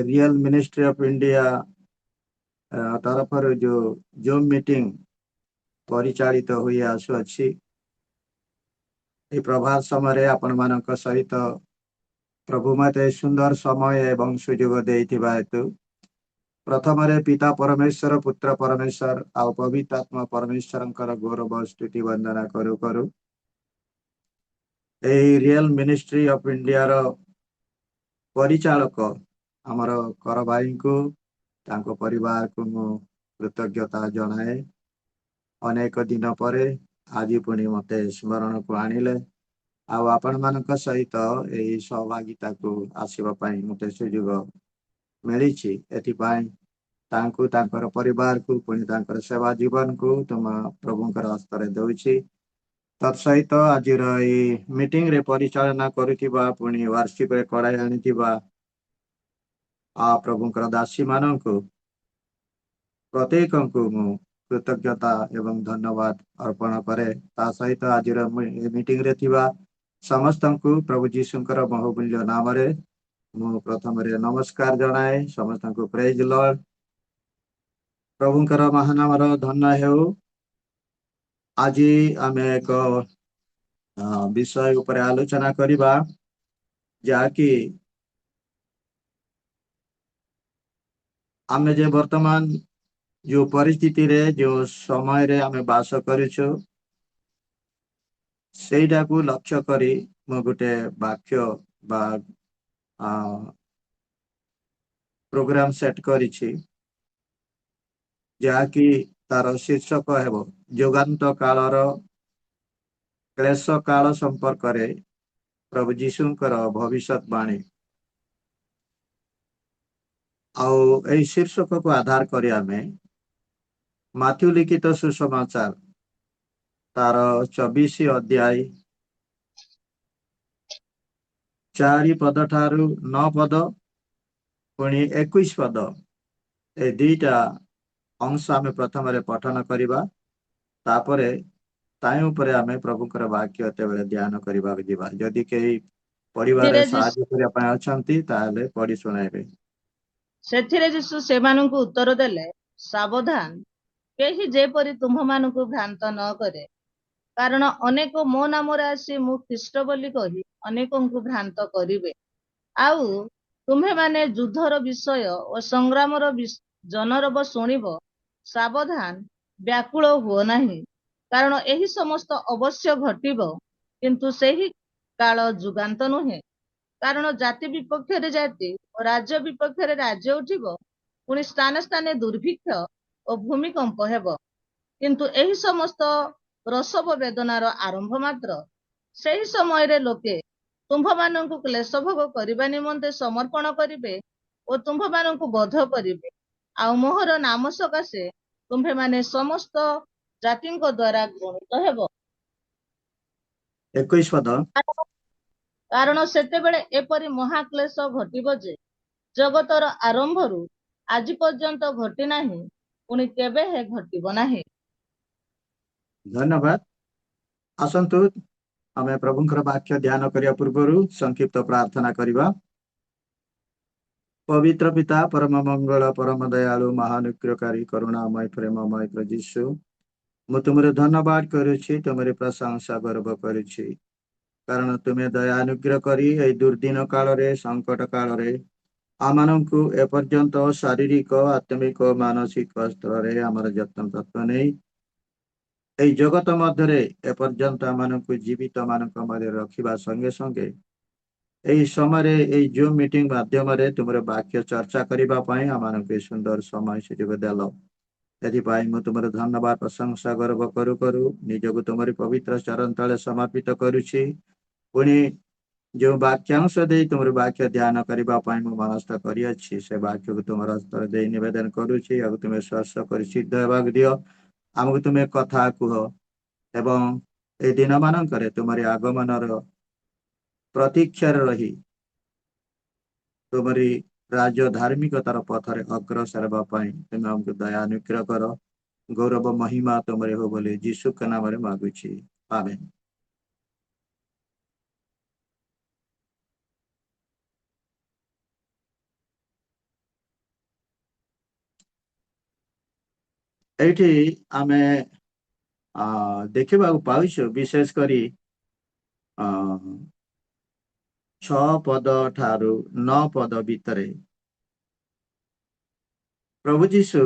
ରିଏଲ ମିନିଷ୍ଟ୍ରି ଅଫ ଇଣ୍ଡିଆ ତରଫରୁ ଯୋଉ ଜୁମ୍ ମିଟିଂ ପରିଚାଳିତ ହୋଇ ଆସୁଅଛି, এই ପ୍ରଭାତ ସମୟରେ ଆପଣମାନଙ୍କ ସହିତ ପ୍ରଭୁ ମୋତେ ସୁନ୍ଦର ସମୟ ଏବଂ ସୁଯୋଗ ଦେଇଥିବା ହେତୁ ପ୍ରଥମରେ ପିତା ପରମେଶ୍ୱର, ପୁତ୍ର ପରମେଶ୍ୱର ଆଉ ପବିତ୍ର ଆତ୍ମା ପରମେଶ୍ୱରଙ୍କର ଗୌରବ ସ୍ତୁତି ବନ୍ଦନା କରୁ କରୁ ଏହି ରିଏଲ ମିନିଷ୍ଟ୍ରି ଅଫ ଇଣ୍ଡିଆର ପରିଚାଳକ ଆମର କର ଭାଇଙ୍କୁ, ତାଙ୍କ ପରିବାରକୁ ମୁଁ କୃତଜ୍ଞତା ଜଣାଏ। ଅନେକ ଦିନ ପରେ ଆଜି ପୁଣି ମୋତେ ସ୍ମରଣକୁ ଆଣିଲେ ଆଉ ଆପଣମାନଙ୍କ ସହିତ ଏହି ସହଭାଗିତାକୁ ଆସିବା ପାଇଁ ମୋତେ ସୁଯୋଗ ମିଳିଛି। ଏଥିପାଇଁ ତାଙ୍କୁ, ତାଙ୍କର ପରିବାରକୁ, ପୁଣି ତାଙ୍କର ସେବା ଜୀବନକୁ ତୁମ ପ୍ରଭୁଙ୍କର ହସ୍ତରେ ଦେଉଛି। ତତ୍ ସହିତ ଆଜିର ଏହି ମିଟିଂରେ ପରିଚାଳନା କରୁଥିବା, ପୁଣି ୱାର୍ସିପରେ କଡ଼ାଇ ଆଣିଥିବା ପ୍ରଭୁଙ୍କର ଦାସୀମାନଙ୍କୁ ପ୍ରତ୍ୟେକଙ୍କୁ ମୁଁ କୃତଜ୍ଞତା ଏବଂ ଧନ୍ୟବାଦ ଅର୍ପଣ କରେ। ତା ସହିତ ଆଜିର ମିଟିଂରେ ଥିବା ସମସ୍ତଙ୍କୁ ପ୍ରଭୁ ଯୀଶୁଙ୍କର ବହୁମୂଲ୍ୟ ନାମରେ ମୁଁ ପ୍ରଥମରେ ନମସ୍କାର ଜଣାଏ। ସମସ୍ତଙ୍କୁ ପ୍ରେଜ୍ ଲର୍ଡ। ପ୍ରଭୁଙ୍କର ମହାନାମର ଧନ୍ୟ ହେଉ। ଆଜି ଆମେ ଏକ ବିଷୟ ଉପରେ ଆଲୋଚନା କରିବା, ଯାହାକି ଆମେ ଯେ ବର୍ତ୍ତମାନ ଯୋଉ ପରିସ୍ଥିତିରେ, ଯୋଉ ସମୟରେ ଆମେ ବାସ କରୁଛୁ, ସେଇଟାକୁ ଲକ୍ଷ୍ୟ କରି ମୁଁ ଗୋଟେ ବାକ୍ୟ ବା ପ୍ରୋଗ୍ରାମ ସେଟ୍ କରିଛି, ଯାହାକି ତାର ଶୀର୍ଷକ ହେବ ଯୁଗାନ୍ତ କାଳର କ୍ଲେଶ କାଳ ସମ୍ପର୍କରେ ପ୍ରଭୁ ଯୀଶୁଙ୍କର ଭବିଷ୍ୟତବାଣୀ। ଆଉ ଏହି ଶୀର୍ଷକକୁ ଆଧାର କରି ଆମେ ମାଥ୍ୟୁ ଲିଖିତ ସୁସମାଚାର ତାର 24 ଅଧ୍ୟାୟ 4 ପଦ ଠାରୁ 9 ପଦ ପୁଣି 21 ପଦ, ଏ ଦୁଇଟା ଅଂଶ ଆମେ ପ୍ରଥମରେ ପଠନ କରିବା। ତାପରେ ତାଇ ଉପରେ ଆମେ ପ୍ରଭୁଙ୍କର ବାକ୍ୟ ଏତେବେଳେ ଧ୍ୟାନ କରିବାକୁ ଯିବା। ଯଦି କେହି ପରିବାରରେ ସାହାଯ୍ୟ କରିବା ପାଇଁ ଅଛନ୍ତି ତାହେଲେ ପଢି ଶୁଣାଇବେ। ସେଥିରେ ଯୀଶୁ ସେମାନଙ୍କୁ ଉତ୍ତର ଦେଲେ, ସାବଧାନ, କେହି ଯେପରି ତୁମ୍ଭମାନଙ୍କୁ ଭ୍ରାନ୍ତ ନ କରେ। କାରଣ ଅନେକ ମୋ ନାମରେ ଆସି ମୁଁ ଖ୍ରୀଷ୍ଟ ବୋଲି କହି ଅନେକଙ୍କୁ ଭ୍ରାନ୍ତ କରିବେ। ଆଉ ତୁମ୍ଭେମାନେ ଯୁଦ୍ଧର ବିଷୟ ଓ ସଂଗ୍ରାମର ଜନରବ ଶୁଣିବ। ସାବଧାନ, ବ୍ୟାକୁଳ ହୁଅ ନାହିଁ, କାରଣ ଏହି ସମସ୍ତ ଅବଶ୍ୟ ଘଟିବ, କିନ୍ତୁ ସେହି କାଳ ଯୁଗାନ୍ତ ନୁହେଁ। କାରଣ ଜାତି ବିପକ୍ଷରେ ଜାତି ଓ ରାଜ୍ୟ ବିପକ୍ଷରେ ରାଜ୍ୟ ଉଠିବ, ପୁଣି ସ୍ଥାନେ ସ୍ଥାନେ ଦୁର୍ଭିକ୍ଷ ଓ ଭୂମିକମ୍ପ ହେବ। କିନ୍ତୁ ଏହି ସମସ୍ତ ପ୍ରସବ ବେଦନାର ଆରମ୍ଭ ମାତ୍ର। ସେହି ସମୟରେ ଲୋକେ ତୁମ୍ଭମାନଙ୍କୁ କ୍ଲେଶ ଭୋଗ କରିବା ନିମନ୍ତେ ସମର୍ପଣ କରିବେ ଓ ତୁମ୍ଭମାନଙ୍କୁ ବଧ କରିବେ। ଆଉ ମୋହର ନାମ ସକାଶେ ତୁମ୍ଭେମାନେ ସମସ୍ତ ଜାତିଙ୍କ ଦ୍ୱାରା ଘୃଣିତ ହେବ। 21 ପଦ, କାରଣ ସେତେବେଳେ ଏପରି ମହାକ୍ଲେଶ ଘଟିବ ଯେ ଜଗତର ଆରମ୍ଭରୁ ଆଜି ପର୍ଯ୍ୟନ୍ତ ଘଟି ନାହିଁ, ପୁଣି କେବେ ଘଟିବ ନାହିଁ। ଧନ୍ୟବାଦ। ଆସନ୍ତୁ ଆମେ ପ୍ରଭୁଙ୍କର ବାକ୍ୟ ଧ୍ୟାନ କରିବା ପୂର୍ବରୁ ସଂକ୍ଷିପ୍ତ ପ୍ରାର୍ଥନା କରିବା। ପବିତ୍ର ପିତା, ପରମ ମଙ୍ଗଳ, ପରମ ଦୟାଳୁ, ମହାନୁଗ୍ରହକାରୀ, କରୁଣାମୟ, ପ୍ରେମମୟ ଯୀଶୁ, ମୁଁ ତୁମର ଧନ୍ୟବାଦ କରୁଛି, ତୁମର ପ୍ରଶଂସା ଗର୍ବ କରୁଛି, କାରଣ ତୁମେ ଦୟା ଅନୁଗ୍ରହ କରି ଏଇ ଦୁର୍ଦିନ କାଳରେ, ସଂକଟ କାଳରେ ଆମମାନଙ୍କୁ ଏପର୍ଯ୍ୟନ୍ତ ଶାରୀରିକ, ଆତ୍ମିକ, ମାନସିକ ସ୍ତରରେ ଆମର ଯତ୍ନ ତତ୍ତ୍ୱ ନେଇ এই ଜଗତ ମଧ୍ୟରେ ଏପର୍ଯ୍ୟନ୍ତ ଆମମାନଙ୍କୁ ଜୀବିତ ମାନଙ୍କ ମଧ୍ୟରେ ରଖିବା ସଙ୍ଗେ ସଙ୍ଗେ ଏହି ସମୟରେ ଏହି ଜୁମ୍ ମିଟିଂ ମାଧ୍ୟମରେ ତୁମର ବାକ୍ୟ ଚର୍ଚ୍ଚା କରିବା ପାଇଁ ଆମମାନଙ୍କୁ ସୁନ୍ଦର ସମୟ ସୁଯୋଗ ଦେଲ। ଏଥିପାଇଁ ମୁଁ ତୁମର ଧନ୍ୟବାଦ ପ୍ରଶଂସା ଗର୍ବ କରୁ କରୁ ନିଜକୁ ତୁମରି ପବିତ୍ର ଚରଣ ତଳେ ସମର୍ପିତ କରୁଛି। ପୁଣି ଯେଉଁ ବାକ୍ୟାଂଶ ଦେଇ ତୁମର ବାକ୍ୟ ଧ୍ୟାନ କରିବା ପାଇଁ ମୁଁ ମନସ୍ଥ କରିଅଛି, ସେ ବାକ୍ୟକୁ ତୁମର ହସ୍ତରେ ଦେଇ ନିବେଦନ କରୁଛି। ଆଉ ତୁମେ ସ୍ପର୍ଶ କରି ସିଦ୍ଧ ହେବାକୁ ଦିଅ, ଆମକୁ ତୁମେ କଥା କୁହ ଏବଂ এই ଦିନମାନଙ୍କରେ ତୁମରି ଆଗମନର ପ୍ରତୀକ୍ଷାରେ ରହି ତୁମରି ରାଜ୍ୟ ଧାର୍ମିକତାର ପଥରେ ଅଗ୍ରସର ହେବା ପାଇଁ ତୁମେ ଆମକୁ ଦୟା ଅନୁଗ୍ରହ କର। ଗୌରବ ମହିମା ତୁମରି ହଉ ବୋଲି ଯୀଶୁଙ୍କ ନାମରେ ମାଗୁଛି, ଆମେନ୍। ଏଇଠି ଆମେ ଦେଖିବାକୁ ପାଉଛୁ, ବିଶେଷ କରି 6 ପଦ ଠାରୁ 9 ପଦ ଭିତରେ ପ୍ରଭୁ ଯୀଶୁ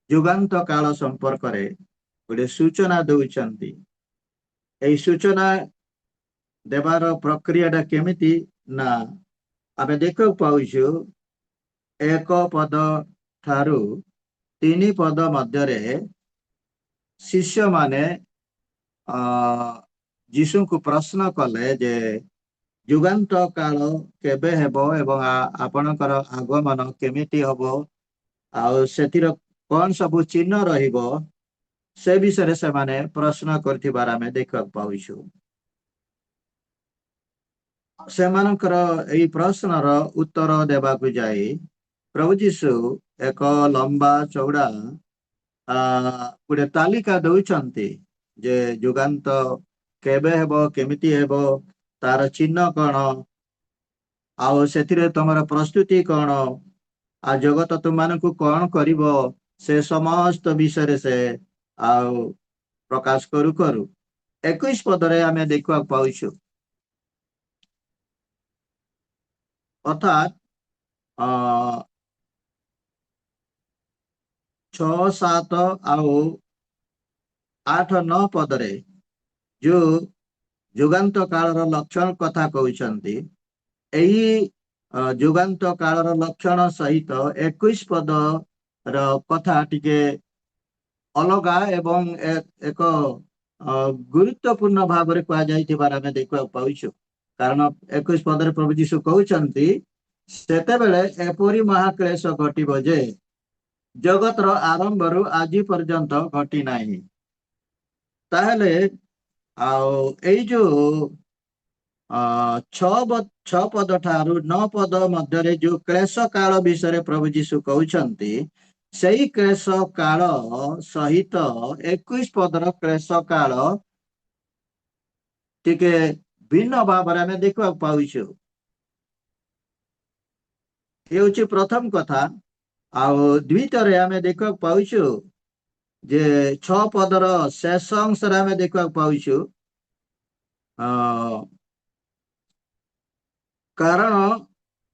ଯୁଗାନ୍ତ କାଳ ସମ୍ପର୍କରେ ଗୋଟେ ସୂଚନା ଦେଉଛନ୍ତି। এই ସୂଚନା ଦେବାର ପ୍ରକ୍ରିୟାଟା କେମିତି ନା, ଆମେ ଦେଖିବାକୁ ପାଉଛୁ 1 ପଦ ଠାରୁ 3 ପଦ ମଧ୍ୟରେ ଶିଷ୍ୟମାନେ ଯୀଶୁଙ୍କୁ ପ୍ରଶ୍ନ କଲେ ଯେ ଯୁଗାନ୍ତ କାଳ କେବେ ହେବ ଏବଂ ଆପଣଙ୍କର ଆଗମନ କେମିତି ହବ, ଆଉ ସେଥିର କଣ ସବୁ ଚିହ୍ନ ରହିବ, ସେ ବିଷୟରେ ସେମାନେ ପ୍ରଶ୍ନ କରିଥିବାର ଆମେ ଦେଖିବାକୁ ପାଉଛୁ। ସେମାନଙ୍କର ଏହି ପ୍ରଶ୍ନର ଉତ୍ତର ଦେବାକୁ ଯାଇ ପ୍ରଭୁ ଯୀଶୁ ଏକ ଲମ୍ବା ଚଉଡ଼ା ଗୋଟେ ତାଲିକା ଦେଉଛନ୍ତି ଯେ ଯୁଗାନ୍ତ କେବେ ହେବ, କେମିତି ହେବ, ତାର ଚିହ୍ନ କଣ, ଆଉ ସେଥିରେ ତମର ପ୍ରସ୍ତୁତି କଣ, ଆଉ ଜଗତ ତୁମମାନଙ୍କୁ କଣ କରିବ, ସେ ସମସ୍ତ ବିଷୟରେ ସେ ଆଉ ପ୍ରକାଶ କରୁ କରୁ 21 ପଦରେ ଆମେ ଦେଖିବାକୁ ପାଉଛୁ, ଅର୍ଥାତ୍ 6, 7 ଆଉ 8, 9 ପଦରେ ଯୋଉ ଯୁଗାନ୍ତ କାଳର ଲକ୍ଷଣ କଥା କହୁଛନ୍ତି, ଏହି ଯୁଗାନ୍ତ କାଳର ଲକ୍ଷଣ ସହିତ 21 ପଦର କଥା ଟିକେ ଅଲଗା ଏବଂ ଏକ ଗୁରୁତ୍ୱପୂର୍ଣ୍ଣ ଭାବରେ କୁହାଯାଇଥିବାର ଆମେ ଦେଖିବାକୁ ପାଉଛୁ। କାରଣ 21 ପଦରେ ପ୍ରଭୁ ଯୀଶୁ କହୁଛନ୍ତି, ସେତେବେଳେ ଏପରି ମହାକ୍ଲେଶ ଘଟିବ ଯେ ଜଗତର ଆରମ୍ଭରୁ ଆଜି ପର୍ଯ୍ୟନ୍ତ ଘଟି ନାହିଁ। ତାହେଲେ ଆଉ ଏଇ ଯୋଉ 6 ପଦ ଠାରୁ 9 ପଦ ମଧ୍ୟରେ ଯୋଉ କ୍ଲେଶ କାଳ ବିଷୟରେ ପ୍ରଭୁ ଯୀଶୁ କହୁଛନ୍ତି, ସେଇ କ୍ଲେଶ କାଳ ସହିତ 21 ପଦର କ୍ଲେଶ କାଳ ଟିକେ ଭିନ୍ନ ଭାବରେ ଆମେ ଦେଖିବାକୁ ପାଉଛୁ। ଏ ହଉଛି ପ୍ରଥମ କଥା। ଆଉ ଦ୍ୱିତୀୟରେ ଆମେ ଦେଖିବାକୁ ପାଉଛୁ ଯେ 6 ପଦର ଶେଷ ଅଂଶରେ ଆମେ ଦେଖିବାକୁ ପାଉଛୁ, କାରଣ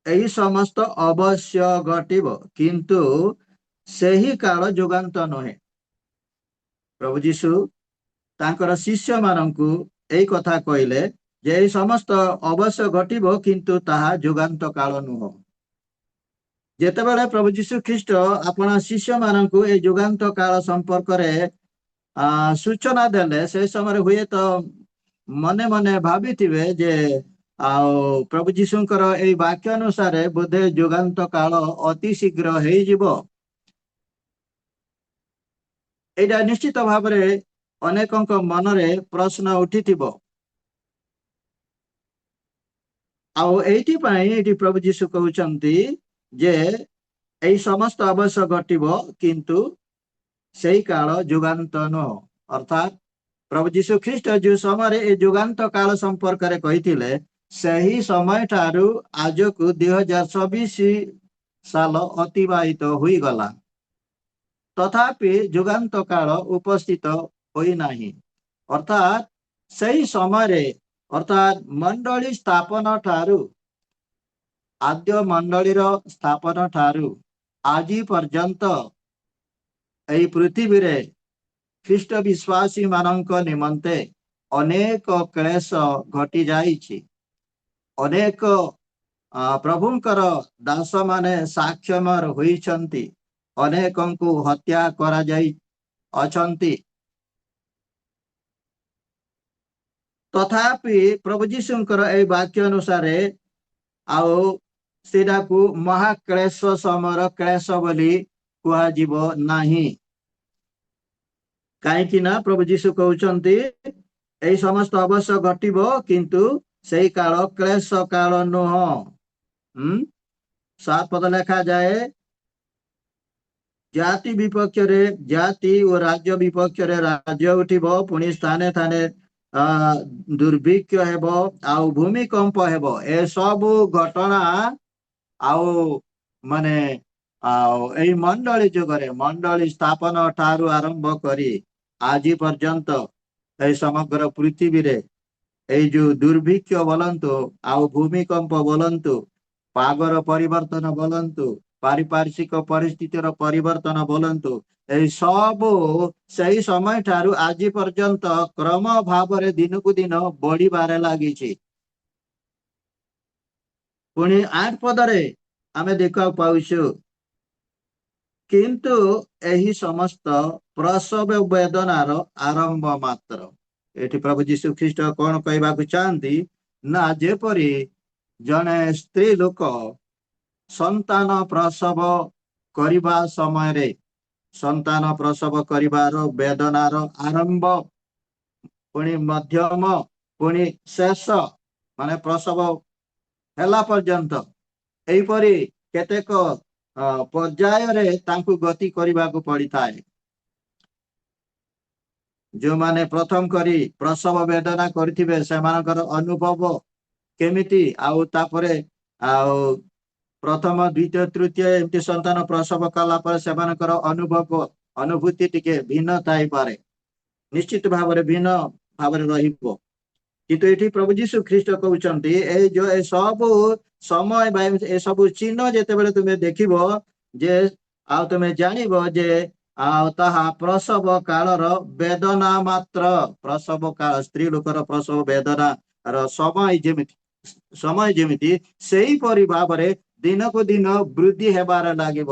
ଏହି ସମସ୍ତ ଅବଶ୍ୟ ଘଟିବ, କିନ୍ତୁ ସେହି କାଳ ଯୁଗାନ୍ତ ନୁହେଁ। ପ୍ରଭୁ ଯୀଶୁ ତାଙ୍କର ଶିଷ୍ୟମାନଙ୍କୁ ଏଇ କଥା କହିଲେ ଯେ ଏହି ସମସ୍ତ ଅବଶ୍ୟ ଘଟିବ, କିନ୍ତୁ ତାହା ଯୁଗାନ୍ତ କାଳ ନୁହଁ। ଯେତେବେଳେ ପ୍ରଭୁ ଯୀଶୁ ଖ୍ରୀଷ୍ଟ ଆପଣ ଶିଷ୍ୟମାନଙ୍କୁ ଏହି ଯୁଗାନ୍ତ କାଳ ସମ୍ପର୍କରେ ସୂଚନା ଦେଲେ, ସେ ସମୟରେ ହୁଏତ ମନେ ମନେ ଭାବିଥିବେ ଯେ ଆଉ ପ୍ରଭୁ ଯୀଶୁଙ୍କର ଏହି ବାକ୍ୟ ଅନୁସାରେ ବୋଧେ ଯୁଗାନ୍ତ କାଳ ଅତି ଶୀଘ୍ର ହେଇଯିବ। ଏଇଟା ନିଶ୍ଚିତ ଭାବରେ ଅନେକଙ୍କ ମନରେ ପ୍ରଶ୍ନ ଉଠିଥିବ। ଆଉ ଏଇଥିପାଇଁ ଏଠି ପ୍ରଭୁ ଯୀଶୁ କହୁଛନ୍ତି ଯେ এই সমস্ত অবশ্য ঘটিব, কিন্তু সেই কাଳ ଯୁଗାନ୍ତ ନୁହଁ। ଅର୍ଥାତ୍ ପ୍ରଭୁ ଯୀଶୁ ଖ୍ରୀଷ୍ଟ ଯୋଉ ସମୟରେ ଏ ଯୁଗାନ୍ତ କାଳ ସମ୍ପର୍କରେ କହିଥିଲେ, ସେହି ସମୟ ଠାରୁ ଆଜକୁ 2024 ସାଲ ଅତିବାହିତ ହୋଇଗଲା। ତଥାପି ଯୁଗାନ୍ତ କାଳ ଉପସ୍ଥିତ ହୋଇନାହିଁ। ଅର୍ଥାତ୍ ସେହି ସମୟରେ ଅର୍ଥାତ୍ ମଣ୍ଡଳୀ ସ୍ଥାପନ ଠାରୁ ଆଦ୍ୟ ମଣ୍ଡଳୀର ସ୍ଥାପନ ଠାରୁ ଆଜି ପର୍ଯ୍ୟନ୍ତ ଏହି ପୃଥିବୀରେ ଖ୍ରୀଷ୍ଟ ବିଶ୍ୱାସୀ ମାନଙ୍କ ନିମନ୍ତେ ଅନେକ କ୍ଲେଶ ଘଟି ଯାଇଛି। ଅନେକ ପ୍ରଭୁଙ୍କର ଦାସମାନେ ସାକ୍ଷମ ହୋଇଛନ୍ତି। ଅନେକଙ୍କୁ ହତ୍ୟା କରାଯାଇ ଅଛନ୍ତି। ତଥାପି ପ୍ରଭୁ ଯୀଶୁଙ୍କର ଏହି ବାକ୍ୟ ଅନୁସାରେ ଆଉ ସେଟାକୁ ମହାକ୍ଲେଶ ସମୟର କ୍ଲେଶ ବୋଲି କୁହାଯିବ ନାହିଁ। କାହିଁକି ନା ପ୍ରଭୁ ଯୀଶୁ କହୁଛନ୍ତି ଏହି ସମସ୍ତ ଅବଶ୍ୟ ଘଟିବ, କିନ୍ତୁ ସେଇ କାଳ କ୍ଲେଶ କାଳ ନୁହଁ। 7 ପଦ ଲେଖାଯାଏ, ଜାତି ବିପକ୍ଷରେ ଜାତି ଓ ରାଜ୍ୟ ବିପକ୍ଷରେ ରାଜ୍ୟ ଉଠିବ, ପୁଣି ସ୍ଥାନେ ସ୍ଥାନେ ଦୁର୍ଭିକ୍ଷ ହେବ, ଆଉ ଭୂମିକମ୍ପ ହେବ। ଏସବୁ ଘଟଣା ଆଉ ମାନେ ଏଇ ମଣ୍ଡଳୀ ଯୁଗରେ, ମଣ୍ଡଳୀ ସ୍ଥାପନ ଠାରୁ ଆରମ୍ଭ କରି ଆଜି ପର୍ଯ୍ୟନ୍ତ এই সমগ্র পৃথিবীরে এই যে দুর্ভিক্ষ বলন্তু ଆଉ ଭୂମିକମ୍ପ ବୋଲନ୍ତୁ, ପାଗର ପରିବର୍ତ୍ତନ ବୋଲନ୍ତୁ, ପାରିପାର୍ଶ୍ୱିକ ପରିସ୍ଥିତିର ପରିବର୍ତ୍ତନ ବୋଲନ୍ତୁ, ଏହି ସବୁ ସେହି ସମୟ ଠାରୁ ଆଜି ପର୍ଯ୍ୟନ୍ତ କ୍ରମ ଭାବରେ ଦିନକୁ ଦିନ ବଢିବାରେ ଲାଗିଛି। ପୁଣି 8 ପଦରେ ଆମେ ଦେଖିବାକୁ ପାଉଛୁ, କିନ୍ତୁ ଏହି ସମସ୍ତ ପ୍ରସବ ବେଦନାର ଆରମ୍ଭ ମାତ୍ର। ଏଠି ପ୍ରଭୁ ଯୀଶୁ ଖ୍ରୀଷ୍ଟ କଣ କହିବାକୁ ଚାହାନ୍ତି ନା, ଯେପରି ଜଣେ ସ୍ତ୍ରୀ ଲୋକ ସନ୍ତାନ ପ୍ରସବ କରିବା ସମୟରେ ସନ୍ତାନ ପ୍ରସବ କରିବାର ବେଦନାର ଆରମ୍ଭ, ପୁଣି ମଧ୍ୟମ, ପୁଣି ଶେଷ, ମାନେ ପ୍ରସବ ହେଲା ପର୍ଯ୍ୟନ୍ତ ଏହିପରି କେତେକ ପର୍ଯ୍ୟାୟରେ ତାଙ୍କୁ ଗତି କରିବାକୁ ପଡିଥାଏ। ଯେଉଁମାନେ ପ୍ରଥମ କରି ପ୍ରସବ ବେଦନା କରିଥିବେ ସେମାନଙ୍କର ଅନୁଭବ କେମିତି, ଆଉ ତାପରେ ଆଉ ପ୍ରଥମ ଦ୍ୱିତୀୟ ତୃତୀୟ ଏମିତି ସନ୍ତାନ ପ୍ରସବ କଲା ପରେ ସେମାନଙ୍କର ଅନୁଭୂତି ଟିକେ ଭିନ୍ନ ଥାଇପାରେ, ନିଶ୍ଚିତ ଭାବରେ ଭିନ୍ନ ଭାବରେ ରହିବ। କିନ୍ତୁ ଏଠି ପ୍ରଭୁ ଯୀଶୁ ଖ୍ରୀଷ୍ଟ କହୁଛନ୍ତି ଏଇ ଯୋଉ ଏ ସବୁ ସମୟ ବା ଏସବୁ ଚିହ୍ନ ଯେତେବେଳେ ତୁମେ ଦେଖିବ ଯେ ଆଉ ତୁମେ ଜାଣିବ ଯେ ଆଉ ତାହା ପ୍ରସବ କାଳର ବେଦନା ମାତ୍ର। ପ୍ରସବ କାଳ, ସ୍ତ୍ରୀ ଲୋକର ପ୍ରସବ ବେଦନାର ସମୟ ଯେମିତି ସେହିପରି ଭାବରେ ଦିନକୁ ଦିନ ବୃଦ୍ଧି ହେବାରେ ଲାଗିବ।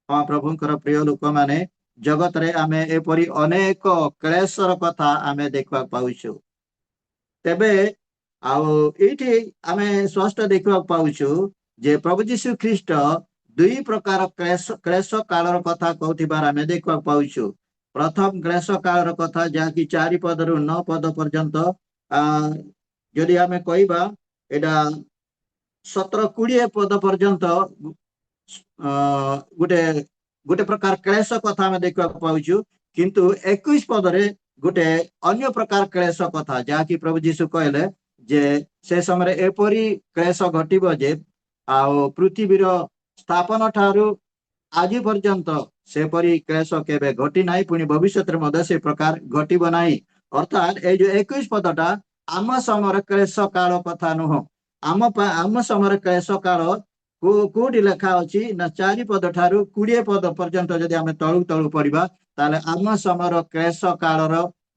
ହଁ ପ୍ରଭୁଙ୍କର ପ୍ରିୟ ଲୋକମାନେ, ଜଗତରେ ଆମେ ଏପରି ଅନେକ କ୍ଲେଶର କଥା ଆମେ ଦେଖିବାକୁ ପାଉଛୁ। ତେବେ ଆଉ ଏଇଠି ଆମେ ସ୍ପଷ୍ଟ ଦେଖିବାକୁ ପାଉଛୁ ଯେ ପ୍ରଭୁ ଯୀଶୁ ଖ୍ରୀଷ୍ଟ ଦୁଇ ପ୍ରକାର କ୍ଲେଶ କାଳର କଥା କହୁଥିବାର ଆମେ ଦେଖିବାକୁ ପାଉଛୁ। ପ୍ରଥମ କ୍ଲେଶ କାଳର କଥା ଯାହାକି 4 ପଦରୁ 9 ପଦ ପର୍ଯ୍ୟନ୍ତ, ଯଦି ଆମେ କହିବା ଏଇଟା 17-20 ପଦ ପର୍ଯ୍ୟନ୍ତ ଗୋଟେ ପ୍ରକାର କ୍ଲେଶ କଥା ଆମେ ଦେଖିବାକୁ ପାଉଛୁ। କିନ୍ତୁ 21 ପଦରେ ଗୋଟେ ଅନ୍ୟ ପ୍ରକାର କ୍ଲେଶ କଥା, ଯାହାକି ପ୍ରଭୁ ଯୀଶୁ କହିଲେ ଯେ ସେ ସମୟରେ ଏପରି କ୍ଲେଶ ଘଟିବ ଯେ ଆଉ ପୃଥିବୀର ସ୍ଥାପନ ଠାରୁ ଆଜି ପର୍ଯ୍ୟନ୍ତ ସେପରି କ୍ଲେଶ କେବେ ଘଟି ନାହିଁ, ପୁଣି ଭବିଷ୍ୟତରେ ମଧ୍ୟ ସେ ପ୍ରକାର ଘଟିବ ନାହିଁ। ଅର୍ଥାତ୍ ଏଇ ଯୋଉ 21 ପଦଟା ଆମ ସମୟରେ କ୍ଲେଶ କାଳ କଥା ନୁହଁ। ଆମ ସମୟରେ କ୍ଲେଶ କାଳ କୋଉଠି ଲେଖା ଅଛି ନା 4 ପଦ ଠାରୁ 20 ପଦ ପର୍ଯ୍ୟନ୍ତ ଯଦି ଆମେ ତଳୁ ତଳୁ ପଢିବା ତାହେଲେ ଆମ ସମୟର କ୍ଲେଶ କାଳର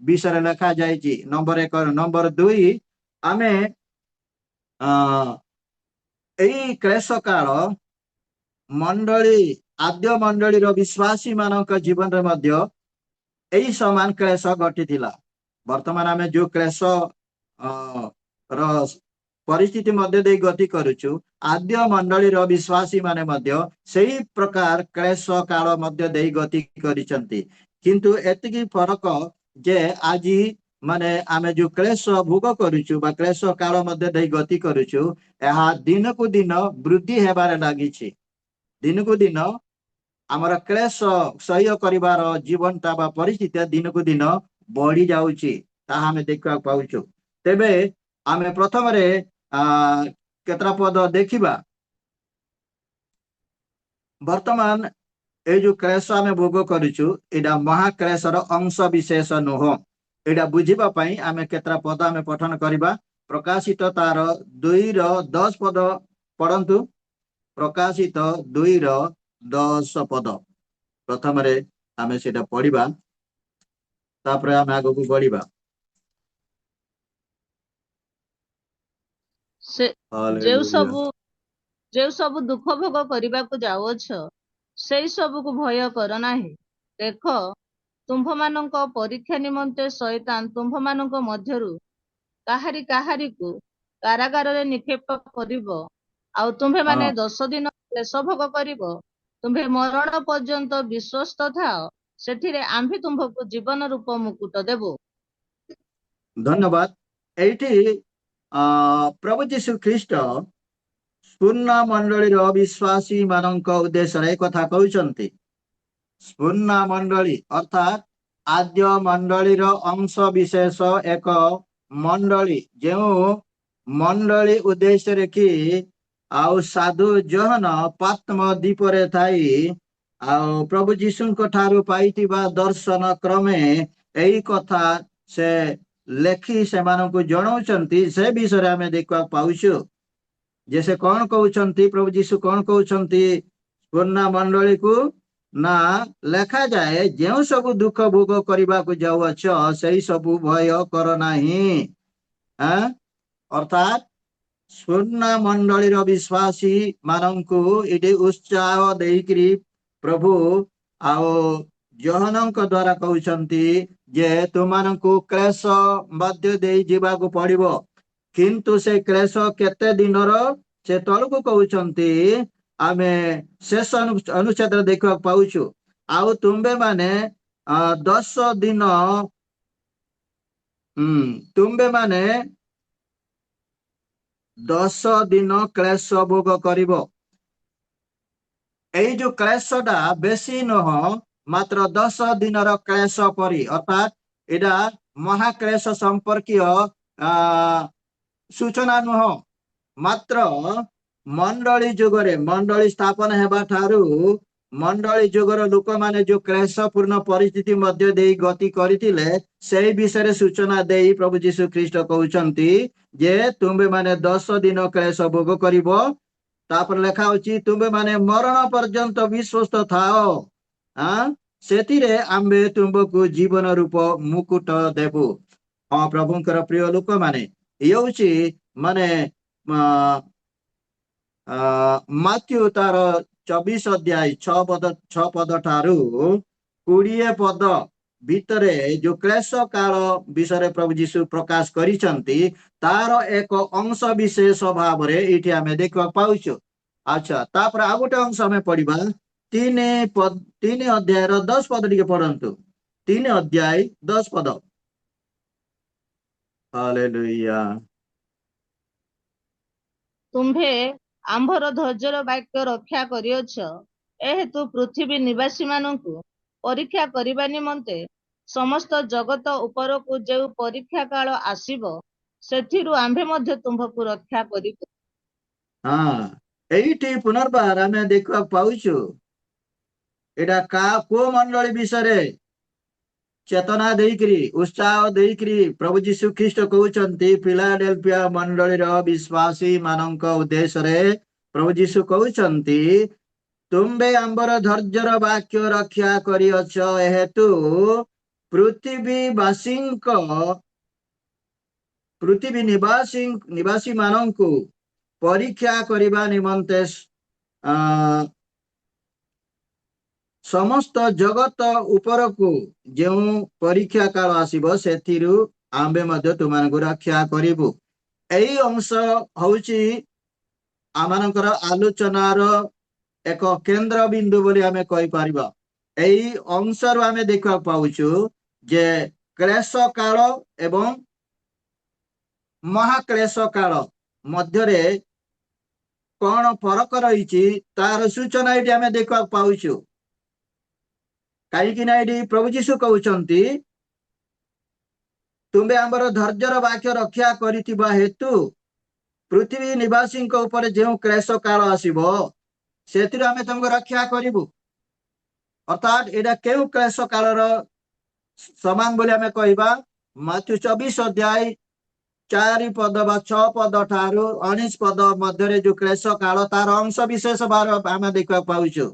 ବିଷୟରେ ଲେଖା ଯାଇଛି। ନମ୍ବର 1। ନମ୍ବର 2, ଆମେ ଏଇ କ୍ଲେଶ କାଳ ଆଦ୍ୟ ମଣ୍ଡଳୀର ବିଶ୍ୱାସୀ ମାନଙ୍କ ଜୀବନରେ ମଧ୍ୟ ଏହି ସମାନ କ୍ଲେଶ ଘଟିଥିଲା। ବର୍ତ୍ତମାନ ଆମେ ଯୋଉ କ୍ଲେଶ ର ପରିସ୍ଥିତି ମଧ୍ୟ ଦେଇ ଗତି କରୁଛୁ, ଆଦ୍ୟ ମଣ୍ଡଳୀର ବିଶ୍ୱାସୀ ମାନେ ମଧ୍ୟ ସେହି ପ୍ରକାର କ୍ଲେଶ କାଳ ମଧ୍ୟ ଦେଇ ଗତି କରିଛନ୍ତି। କିନ୍ତୁ ଏତିକି ଫରକ ଯେ ଆଜି ମାନେ ଆମେ ଯୋଉ କ୍ଲେଶ ଭୋଗ କରୁଛୁ ବା କ୍ଲେଶ କାଳ ମଧ୍ୟ ଦେଇ ଗତି କରୁଛୁ, ଏହା ଦିନକୁ ଦିନ ବୃଦ୍ଧି ହେବାରେ ଲାଗିଛି। ଦିନକୁ ଦିନ ଆମର କ୍ଲେଶ ସହ୍ୟ କରିବାର ଜୀବନଟା ବା ପରିସ୍ଥିତି ଦିନକୁ ଦିନ ବଢି ଯାଉଛି, ତାହା ଆମେ ଦେଖିବାକୁ ପାଉଛୁ। ତେବେ ଆମେ ପ୍ରଥମରେ କେତେଟା ପଦ ଦେଖିବା। ବର୍ତ୍ତମାନ এই ଯୋଉ କ୍ଲେଶ ଆମେ ଭୋଗ କରୁଛୁ ଏଇଟା ମହାକ୍ଲେଶର ଅଂଶ ବିଶେଷ ନୁହଁ। ଏଇଟା ବୁଝିବା ପାଇଁ ଆମେ କେତେଟା ପଦ ଆମେ ପଠନ କରିବା। ପ୍ରକାଶିତ ତାର 2:10 ପଦ ପଢନ୍ତୁ। ପ୍ରକାଶିତ 2:10 ପଦ ପ୍ରଥମରେ ଆମେ ସେଇଟା ପଢିବା, ତାପରେ ଆମେ ଆଗକୁ ବଢିବା। ସେ ହାଲେଲୁୟା। ଯେଉଁ ସବୁ ଦୁଃଖ ଭୋଗ କରିବାକୁ ଯାଉଅଛ ସେଇ ସବୁକୁ ଭୟ କର ନାହିଁ। ଦେଖ, ତୁମ୍ଭମାନଙ୍କ ପରୀକ୍ଷା ନିମନ୍ତେ ଶୟତାନ ତୁମ୍ଭମାନଙ୍କ ମଧ୍ୟରୁ କାହାରି କାହାରିକୁ କାରାଗାରରେ ନିକ୍ଷେପ କରିବ, ଆଉ ତୁମ୍ଭେମାନେ ହଁ, 10 ଦିନ କ୍ଲେଶ ଭୋଗ କରିବ। ତୁମ୍ଭେ ମରଣ ପର୍ଯ୍ୟନ୍ତ ବିଶ୍ୱସ୍ତ ଥାଅ, ସେଥିରେ ଆମ୍ଭେ ତୁମ୍ଭକୁ ଜୀବନ ରୂପ ମୁକୁଟ ଦେବୁ। ଧନ୍ୟବାଦ। ଏଇଠି ପ୍ରଭୁ ଯୀଶୁ ଖ୍ରୀଷ୍ଟ ସ୍ପୂର୍ଣ୍ଣ ମଣ୍ଡଳୀର ବିଶ୍ୱାସୀ ମାନଙ୍କ ଉଦ୍ଦେଶ୍ୟରେ କଥା କହୁଛନ୍ତି। ସ୍ପୂର୍ଣ୍ଣ ମଣ୍ଡଳୀ ଅର୍ଥାତ୍ ଆଦ୍ୟ ମଣ୍ଡଳୀର ଅଂଶ ବିଶେଷ ଏକ ମଣ୍ଡଳୀ, ଯେଉଁ ମଣ୍ଡଳୀ ଉଦ୍ଦେଶ୍ୟରେ କି ଆଉ ସାଧୁ ଜୋହନ ପାତ୍ମ ଦ୍ୱୀପରେ ଥାଇ ଆଉ ପ୍ରଭୁ ଯୀଶୁଙ୍କ ଠାରୁ ପାଇଥିବା ଦର୍ଶନ କ୍ରମେ ଏଇ କଥା ସେ ଲେଖି ସେମାନଙ୍କୁ ଜଣାଉଛନ୍ତି। ସେ ବିଷୟରେ ଆମେ ଦେଖିବାକୁ ପାଉଛୁ ଯେ ସେ କଣ କହୁଛନ୍ତି, ପ୍ରଭୁ ଯୀଶୁ କଣ କହୁଛନ୍ତି ସ୍ପୂର୍ଣ୍ଣ ମଣ୍ଡଳୀକୁ ନା ଲେଖାଯାଏ, ଯେଉଁ ସବୁ ଦୁଃଖ ଭୋଗ କରିବାକୁ ଯାଉଅଛ ସେଇ ସବୁ ଭୟ କର ନାହିଁ। ଅର୍ଥାତ୍ ସ୍ପୂର୍ଣ୍ଣ ମଣ୍ଡଳୀର ବିଶ୍ୱାସୀ ମାନଙ୍କୁ ଏଠି ଉତ୍ସାହ ଦେଇକିରି ପ୍ରଭୁ ଆଉ ଯୋହନଙ୍କ ଦ୍ଵାରା କହୁଛନ୍ତି ଯେ ତୁମମାନଙ୍କୁ କ୍ଲେଶ ମଧ୍ୟ ଦେଇ ଯିବାକୁ ପଡିବ, କିନ୍ତୁ ସେ କ୍ଲେଶ କେତେ ଦିନର ସେ ତଳକୁ କହୁଛନ୍ତି ଆମେ ଶେଷ ଅନୁଚ୍ଛେଦରେ ଦେଖିବାକୁ ପାଉଛୁ। ଆଉ ତୁମ୍ଭେ ମାନେ 10 ଦିନ ତୁମ୍ଭେ ମାନେ 10 ଦିନ କ୍ଲେଶ ଭୋଗ କରିବ। ଏଇ ଯୋଉ କ୍ଲେଶଟା ବେଶୀ ନୁହଁ, ମାତ୍ର 10 ଦିନର କ୍ଲେଶ ପରି, ଅର୍ଥାତ୍ ଏଇଟା ମହାକ୍ଲେଶ ସମ୍ପର୍କୀୟ ସୂଚନା ନୁହଁ। ମାତ୍ର ମଣ୍ଡଳୀ ଯୁଗରେ, ମଣ୍ଡଳୀ ସ୍ଥାପନ ହେବା ଠାରୁ ମଣ୍ଡଳୀ ଯୁଗର ଲୋକମାନେ ଯୋଉ କ୍ଲେଶ ପୂର୍ଣ୍ଣ ପରିସ୍ଥିତି ମଧ୍ୟ ଦେଇ ଗତି କରିଥିଲେ ସେଇ ବିଷୟରେ ସୂଚନା ଦେଇ ପ୍ରଭୁ ଯୀଶୁ ଖ୍ରୀଷ୍ଟ କହୁଛନ୍ତି ଯେ ତୁମ୍ଭେ ମାନେ 10 ଦିନ କ୍ଲେଶ ଭୋଗ କରିବ। ତାପରେ ଲେଖା ହଉଛି ତୁମ୍ଭେ ମାନେ ମରଣ ପର୍ଯ୍ୟନ୍ତ ବିଶ୍ୱସ୍ତ ଥାଅ, ସେଥିରେ ଆମ୍ଭେ ତୁମ୍ଭକୁ ଜୀବନ ରୂପ ମୁକୁଟ ଦେବୁ। ହଁ ପ୍ରଭୁଙ୍କର ପ୍ରିୟ ଲୋକମାନେ, ଇଏ ହଉଛି ମାନେ ମାଥ୍ୟୁ ତାର 24 ଅଧ୍ୟାୟ 6 ପଦ ଠାରୁ 20 ପଦ ଭିତରେ ଯୋଉ କ୍ଲେଶ କାଳ ବିଷୟରେ ପ୍ରଭୁ ଯୀଶୁ ପ୍ରକାଶ କରିଛନ୍ତି ତାର ଏକ ଅଂଶ ବିଶେଷ ଭାବରେ ଏଇଠି ଆମେ ଦେଖିବାକୁ ପାଉଛୁ। ଆଚ୍ଛା, ତାପରେ ଆଉ ଗୋଟେ ଅଂଶ ଆମେ ପଢିବା। 3 ଅଧ୍ୟାୟର 10 ପଦ ଟିକେ ପଢନ୍ତୁ। 3 ଅଧ୍ୟାୟ 10 ପଦ। ହାଲେଲୁୟା। ତୁମ୍ଭେ ଆମ୍ଭର ଧୈର୍ଯ୍ୟର ବାକ୍ୟ ରକ୍ଷା କରିଅଛ, ଏହେତୁ ପୃଥିବୀ ନିବାସୀମାନଙ୍କୁ ପରୀକ୍ଷା କରିବା ନିମନ୍ତେ ସମସ୍ତ ଜଗତ ଉପରକୁ ଯେଉଁ ପରୀକ୍ଷା କାଳ ଆସିବ ସେଥିରୁ ଆମ୍ଭେ ମଧ୍ୟ ତୁମ୍ଭକୁ ରକ୍ଷା କରିବୁ। ଏଇଠି ପୁନର୍ବାର ଆମେ ଦେଖିବାକୁ ପାଉଛୁ ଏଇଟା କୋଉ ମଣ୍ଡଳୀ ବିଷୟରେ ଚେତନା ଦେଇକିରି ଉତ୍ସାହ ଦେଇକିରି ପ୍ରଭୁ ଯୀଶୁ ଖ୍ରୀଷ୍ଟ କହୁଛନ୍ତି ଫିଲାଡେଲଫିଆ ମଣ୍ଡଳୀର ବିଶ୍ୱାସୀ ମାନଙ୍କ ଉଦ୍ଦେଶ୍ୟରେ ପ୍ରଭୁ ଯୀଶୁ କହୁଛନ୍ତି ତୁମ୍ଭେ ଆମ୍ଭର ଧୈର୍ଯ୍ୟର ବାକ୍ୟ ରକ୍ଷା କରିଅଛ, ଏହେତୁ ପୃଥିବୀ ନିବାସୀ ମାନଙ୍କୁ ପରୀକ୍ଷା କରିବା ନିମନ୍ତେ ସମସ୍ତ ଜଗତ ଉପରକୁ ଯେଉଁ ପରୀକ୍ଷା କାଳ ଆସିବ ସେଥିରୁ ଆମ୍ଭେ ମଧ୍ୟ ତୁମମାନଙ୍କୁ ରକ୍ଷା କରିବୁ। ଏଇ ଅଂଶ ହଉଛି ଆମମାନଙ୍କର ଆଲୋଚନାର ଏକ କେନ୍ଦ୍ର ବିନ୍ଦୁ ବୋଲି ଆମେ କହିପାରିବା। ଏଇ ଅଂଶରୁ ଆମେ ଦେଖିବାକୁ ପାଉଛୁ ଯେ କ୍ଲେଶ କାଳ ଏବଂ ମହାକ୍ଲେଶ କାଳ ମଧ୍ୟରେ କଣ ଫରକ ରହିଛି ତାର ସୂଚନା ଏଠି ଆମେ ଦେଖିବାକୁ ପାଉଛୁ। କାହିଁକି ନା ଏଠି ପ୍ରଭୁ ଯୀଶୁ କହୁଛନ୍ତି ତୁମ୍ଭେ ଆମର ଧୈର୍ଯ୍ୟର ବାକ୍ୟ ରକ୍ଷା କରିଥିବା ହେତୁ ପୃଥିବୀ ନିବାସୀଙ୍କ ଉପରେ ଯେଉଁ କ୍ଲେଶ କାଳ ଆସିବ ସେଥିରୁ ଆମେ ତମକୁ ରକ୍ଷା କରିବୁ। अर्थात एटा केउ क्लेश कालर समान बोली आमे कहबा मत्थ्यू 24 अध्याय 4 पद बा 6 पद ठारू 19 पद मध्य जो क्लेश काल तार अंश विशेष बार आम देखा पाउछु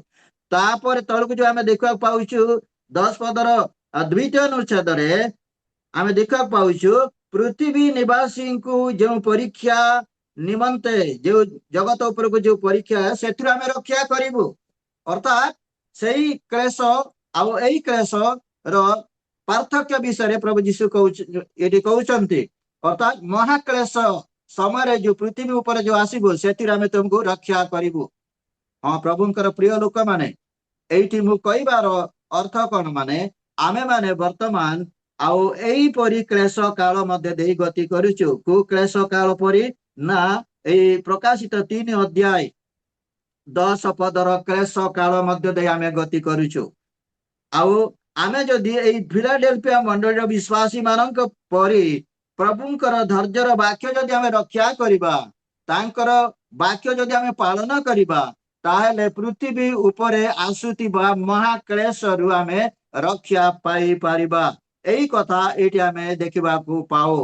तापर तलक जो आम देखा पाउछु 10 पदर द्वितीय अनुच्छेद आम देखा पाउछु पृथ्वी निवासी को जो परीक्षा निमंते जो जगत उपर को जो परीक्षा है से आम रक्षा करिबु अर्थात सही क्लेश आउ एई क्लेश रो पार्थक्य विषय प्रभु यीशु कहउछंती अर्थात महाक्लेश समय जो पृथ्वी ऊपर जो आसबो से आम तुमको रक्षा करिबु। हाँ प्रभुंकर प्रिय लोक माने एठी मु कहबार अर्थ कौन माने आमे माने वर्तमान आउ एई परि क्लेश काल मध्य देई गति करूछु को क्लेश काल परि ना एई प्रकाशित 3 अध्याय 10 पदर क्लेश काल मध्य देई आमे गति करूछु। आउ आमे जदि एई फिलाडेल्फिया मंडल विश्वासी मानक परि प्रभुंकर धैर्यर वाक्य जदि आमे रक्षा करिबा तांकर वाक्य जदि आमे पालन करिबा ताहेले पृथ्वी उपरे आसुतिबा महाक्लेश रु आमे रक्षा पाई पारिबा एई कथा एटी आमे देखिबा को पाओ।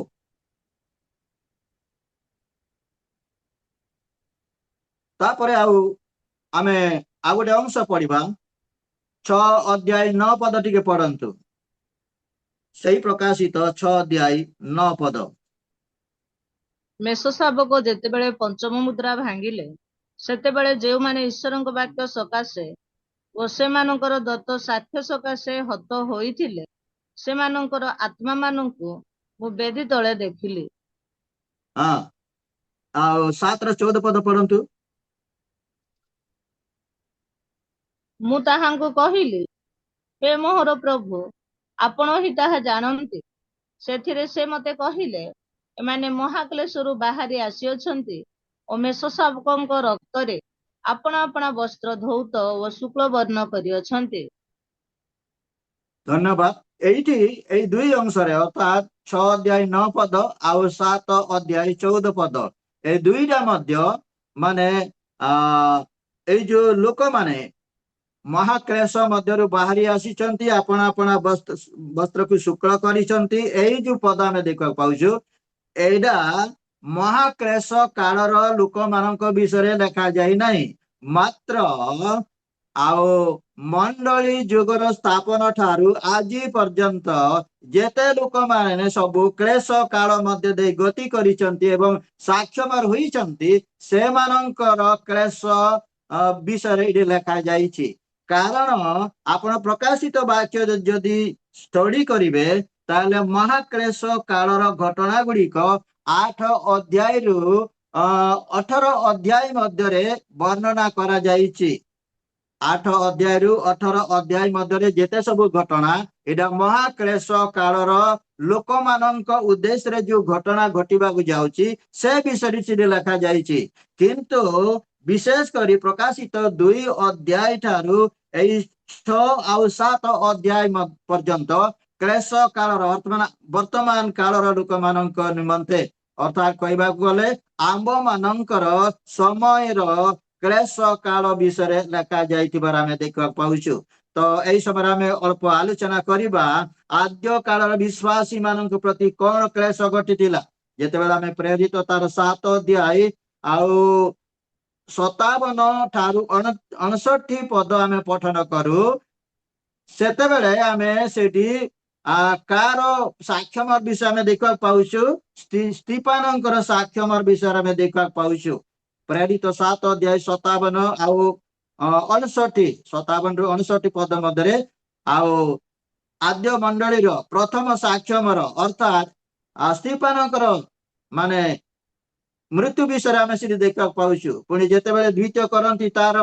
तापरे आमे आ गोटे अंश पढ़िबा 6 अध्याय 9 पद टिके पढ़ंतु सही प्रकाशित 6 अध्याय 9 पद। मेष शाबक जेतेबेले पंचम मुद्रा भांगिले सेतेबेले जे माने ईश्वरक वाक्य सकाशे ओ सेमानकर दत्त साक्ष्य सकाशे हत होइथिले सेमानकर आत्मा मानंकु मु बेदी तळे देखिली। हाँ 7 ର 14 पद पढ़ंतु। मु ताहांकु कहिली हे मोहर प्रभु आपण ही ताहा जानନ୍ତି सेथिरे से मते कहिले एमाने महाक्लेशरु बाहरी आसीअछंती ओ मेष शाबकଙ୍କ रक्तरे आपण आपण वस्त्र धौत ओ शुक्ल वर्ण करिअछंती। धन्यवाद। एठी एई दुई अंश रे अर्थात 6 अध्याय 9 पद आउ 7 अध्याय 14 पद ए दुईटा मध्य माने एई जो लोक माने महाक्लेश मध्यरु बाहरी आसीचंती आपण आपण वस्त्र को शुक्ल करिसंती एई जो पद आमे देखा पाउछु एडा महाक्लेश कालर लोक मानक विषय लिखा जाई नाही मात्र आओ मंडली जुगर स्थापन ठारू आज पर्यंत जेते लोक माने सबु क्लेश काल मध्य दे गति करिसंती एवं साक्षमर होइसंती से मानकर क्लेश विषय इडे लिखा जाईछि कारण आपण प्रकाशित वाक्य जदि स्टडी करिवे ताले महाक्लेश कालर घटना गुड़िक 8 अध्याय रु 18 अध्याय मध्य वर्णना करा जाईछि। 8 अध्याय रु 18 अध्याय मध्य जेते सब घटना एडा महाक्लेश कालर लोक मानक उद्देश्य रे जो घटना घटिबा को जाउछि से विषय से लिखा जाईछि किंतु विशेष करी प्रकाशित 2 अध्याय ठारू 6 आउ 7 अध्याय पर्यंत क्लेश कालर वर्तमान कालर लोक मानक निमंते अर्थात कहबा गले आंब मानकर समय क्लेश काल विषय लिखा जाइतिबार आमे देखा पाउछु। तो एई समय आमे अल्प आलोचना करिबा आद्य कालर विश्वासी मानक प्रति कोन क्लेश घटितिला जेतेबेला आमे प्रेरित तार 7 अध्याय आउ 57 ठारू 59 पद आमे पठन करू सेतेबेले आमे सेठी कार साक्षमर विषय आमे देखा पाउछु स्टीफानकर साक्षमर विषय आमे देखा पाउछु प्रेरित 7 अध्याय 57 आउ 57 रु 59 पद मध्य आउ आद्य मंडली प्रथम साक्षमर अर्थात स्टीफानकर माने मृत्यु विषय आम से देखा पाउछु पुणी जेतेबेले द्वितीय करंती तार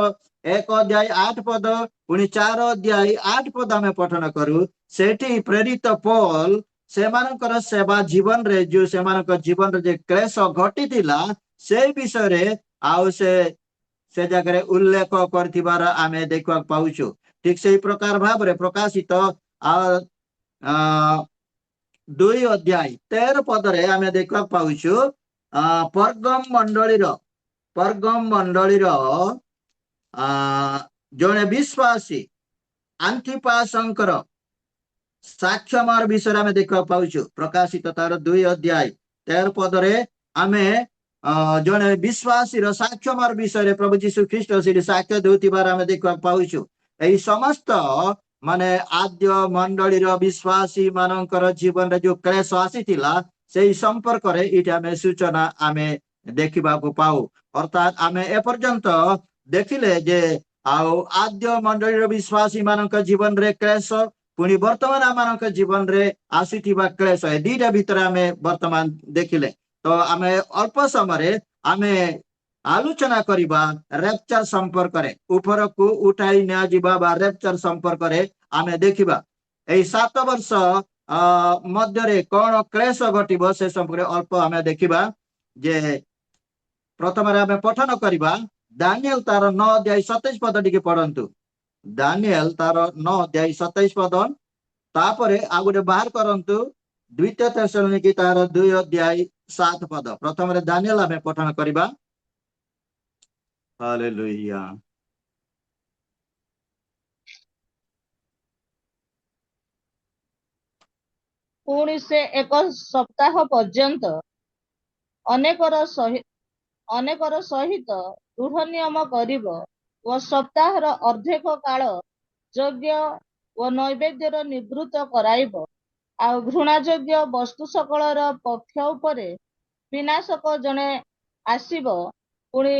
1 अध्याय 8 पद पुणी 4 अध्याय 8 पद आमे पठन करू सेठी प्रेरित पौल सेमानकर सेवा जीवन रे जो सेमानकर जीवन रे जे क्लेश घटितिला से विषय रे आउ से जगह रे उल्लेख करथिबार आमे देखा पाउछु। ठीक से प्रकार भाव रे प्रकाशित 2 अध्याय 13 पद रे आमे देखा पाउछु परगम मंडलीर जने विश्वासी ଆନ୍ଥିପାସଙ୍କର ସାକ୍ଷ୍ୟମାର ବିଷୟରେ ଆମେ ଦେଖିବାକୁ ପାଉଛୁ। ପ୍ରକାଶିତ ତାର 2 ଅଧ୍ୟାୟ 13 ପଦରେ ଆମେ ଜଣେ ବିଶ୍ୱାସୀର ସାକ୍ଷ୍ୟମାର ବିଷୟରେ ପ୍ରଭୁ ଯୀଶୁ ଖ୍ରୀଷ୍ଟ ସେଠି ସାକ୍ଷ୍ୟ ଦେଉଥିବାର ଆମେ ଦେଖିବାକୁ ପାଉଛୁ। ଏହି ସମସ୍ତ ମାନେ ଆଦ୍ୟ ମଣ୍ଡଳୀର ବିଶ୍ୱାସୀ ମାନଙ୍କର ଜୀବନରେ ଯୋଉ କ୍ଲେଶ ଆସିଥିଲା ସେଇ ସମ୍ପର୍କରେ ଏଇଠି ଆମେ ସୂଚନା ଆମେ ଦେଖିବାକୁ ପାଉ। ଅର୍ଥାତ୍ ଆମେ ଏପର୍ଯ୍ୟନ୍ତ ଦେଖିଲେ ଯେ ଆଉ ଆଦ୍ୟ ମଣ୍ଡଳୀର ବିଶ୍ୱାସୀ ମାନଙ୍କ ଜୀବନରେ କ୍ଲେଶ, ପୁଣି ବର୍ତ୍ତମାନ ଆମମାନଙ୍କ ଜୀବନରେ ଆସୁଥିବା କ୍ଲେଶ, ଏ ଦିଟା ଭିତରେ ଆମେ ବର୍ତ୍ତମାନ ଦେଖିଲେ। ତ ଆମେ ଅଳ୍ପ ସମୟରେ ଆମେ ଆଲୋଚନା କରିବା ରେପଚର ସମ୍ପର୍କରେ, ଉପରକୁ ଉଠାଇ ନିଆଯିବା ବା ରେପଚର ସମ୍ପର୍କରେ ଆମେ ଦେଖିବା। ଏଇ 7 ବର୍ଷ ମଧ୍ୟରେ କଣ କ୍ଲେଶ ଘଟିବ ସେ ସମ୍ପର୍କରେ ଅଳ୍ପ ଆମେ ଦେଖିବା। ଯେ ପ୍ରଥମରେ ଆମେ ପଠନ କରିବା ଦାନିଏଲ ତାର 9 ଅଧ୍ୟାୟ 27 ପଦ ଟିକେ ପଢନ୍ତୁ। ଦାନିଏଲ ତାର 9 ଅଧ୍ୟାୟ 27 ପଦ, ତାପରେ ଆଉ ଗୋଟେ ବାହାର କରନ୍ତୁ ଦ୍ୱିତୀୟ ତେସଲୋନିକେ ତାର 2 ଅଧ୍ୟାୟ 7 ପଦ। ପ୍ରଥମରେ ଦାନିଏଲ ଆମେ ପଠନ କରିବା। ହାଲେଲୁୟା। ପୁଣି ସେ 1 ସପ୍ତାହ ପର୍ଯ୍ୟନ୍ତ ଅନେକର ସହିତ ଦୃଢ଼ ନିୟମ କରିବ ଓ ସପ୍ତାହର ଅର୍ଦ୍ଧେକ କାଳ ଯଜ୍ଞ ଓ ନୈବେଦ୍ୟର ନିବୃତ୍ତ କରାଇବ। ଆଉ ଘୃଣାଯୋଗ୍ୟ ବସ୍ତୁ ସକଳର ପକ୍ଷ ଉପରେ ବିନାଶକ ଜଣେ ଆସିବ। ପୁଣି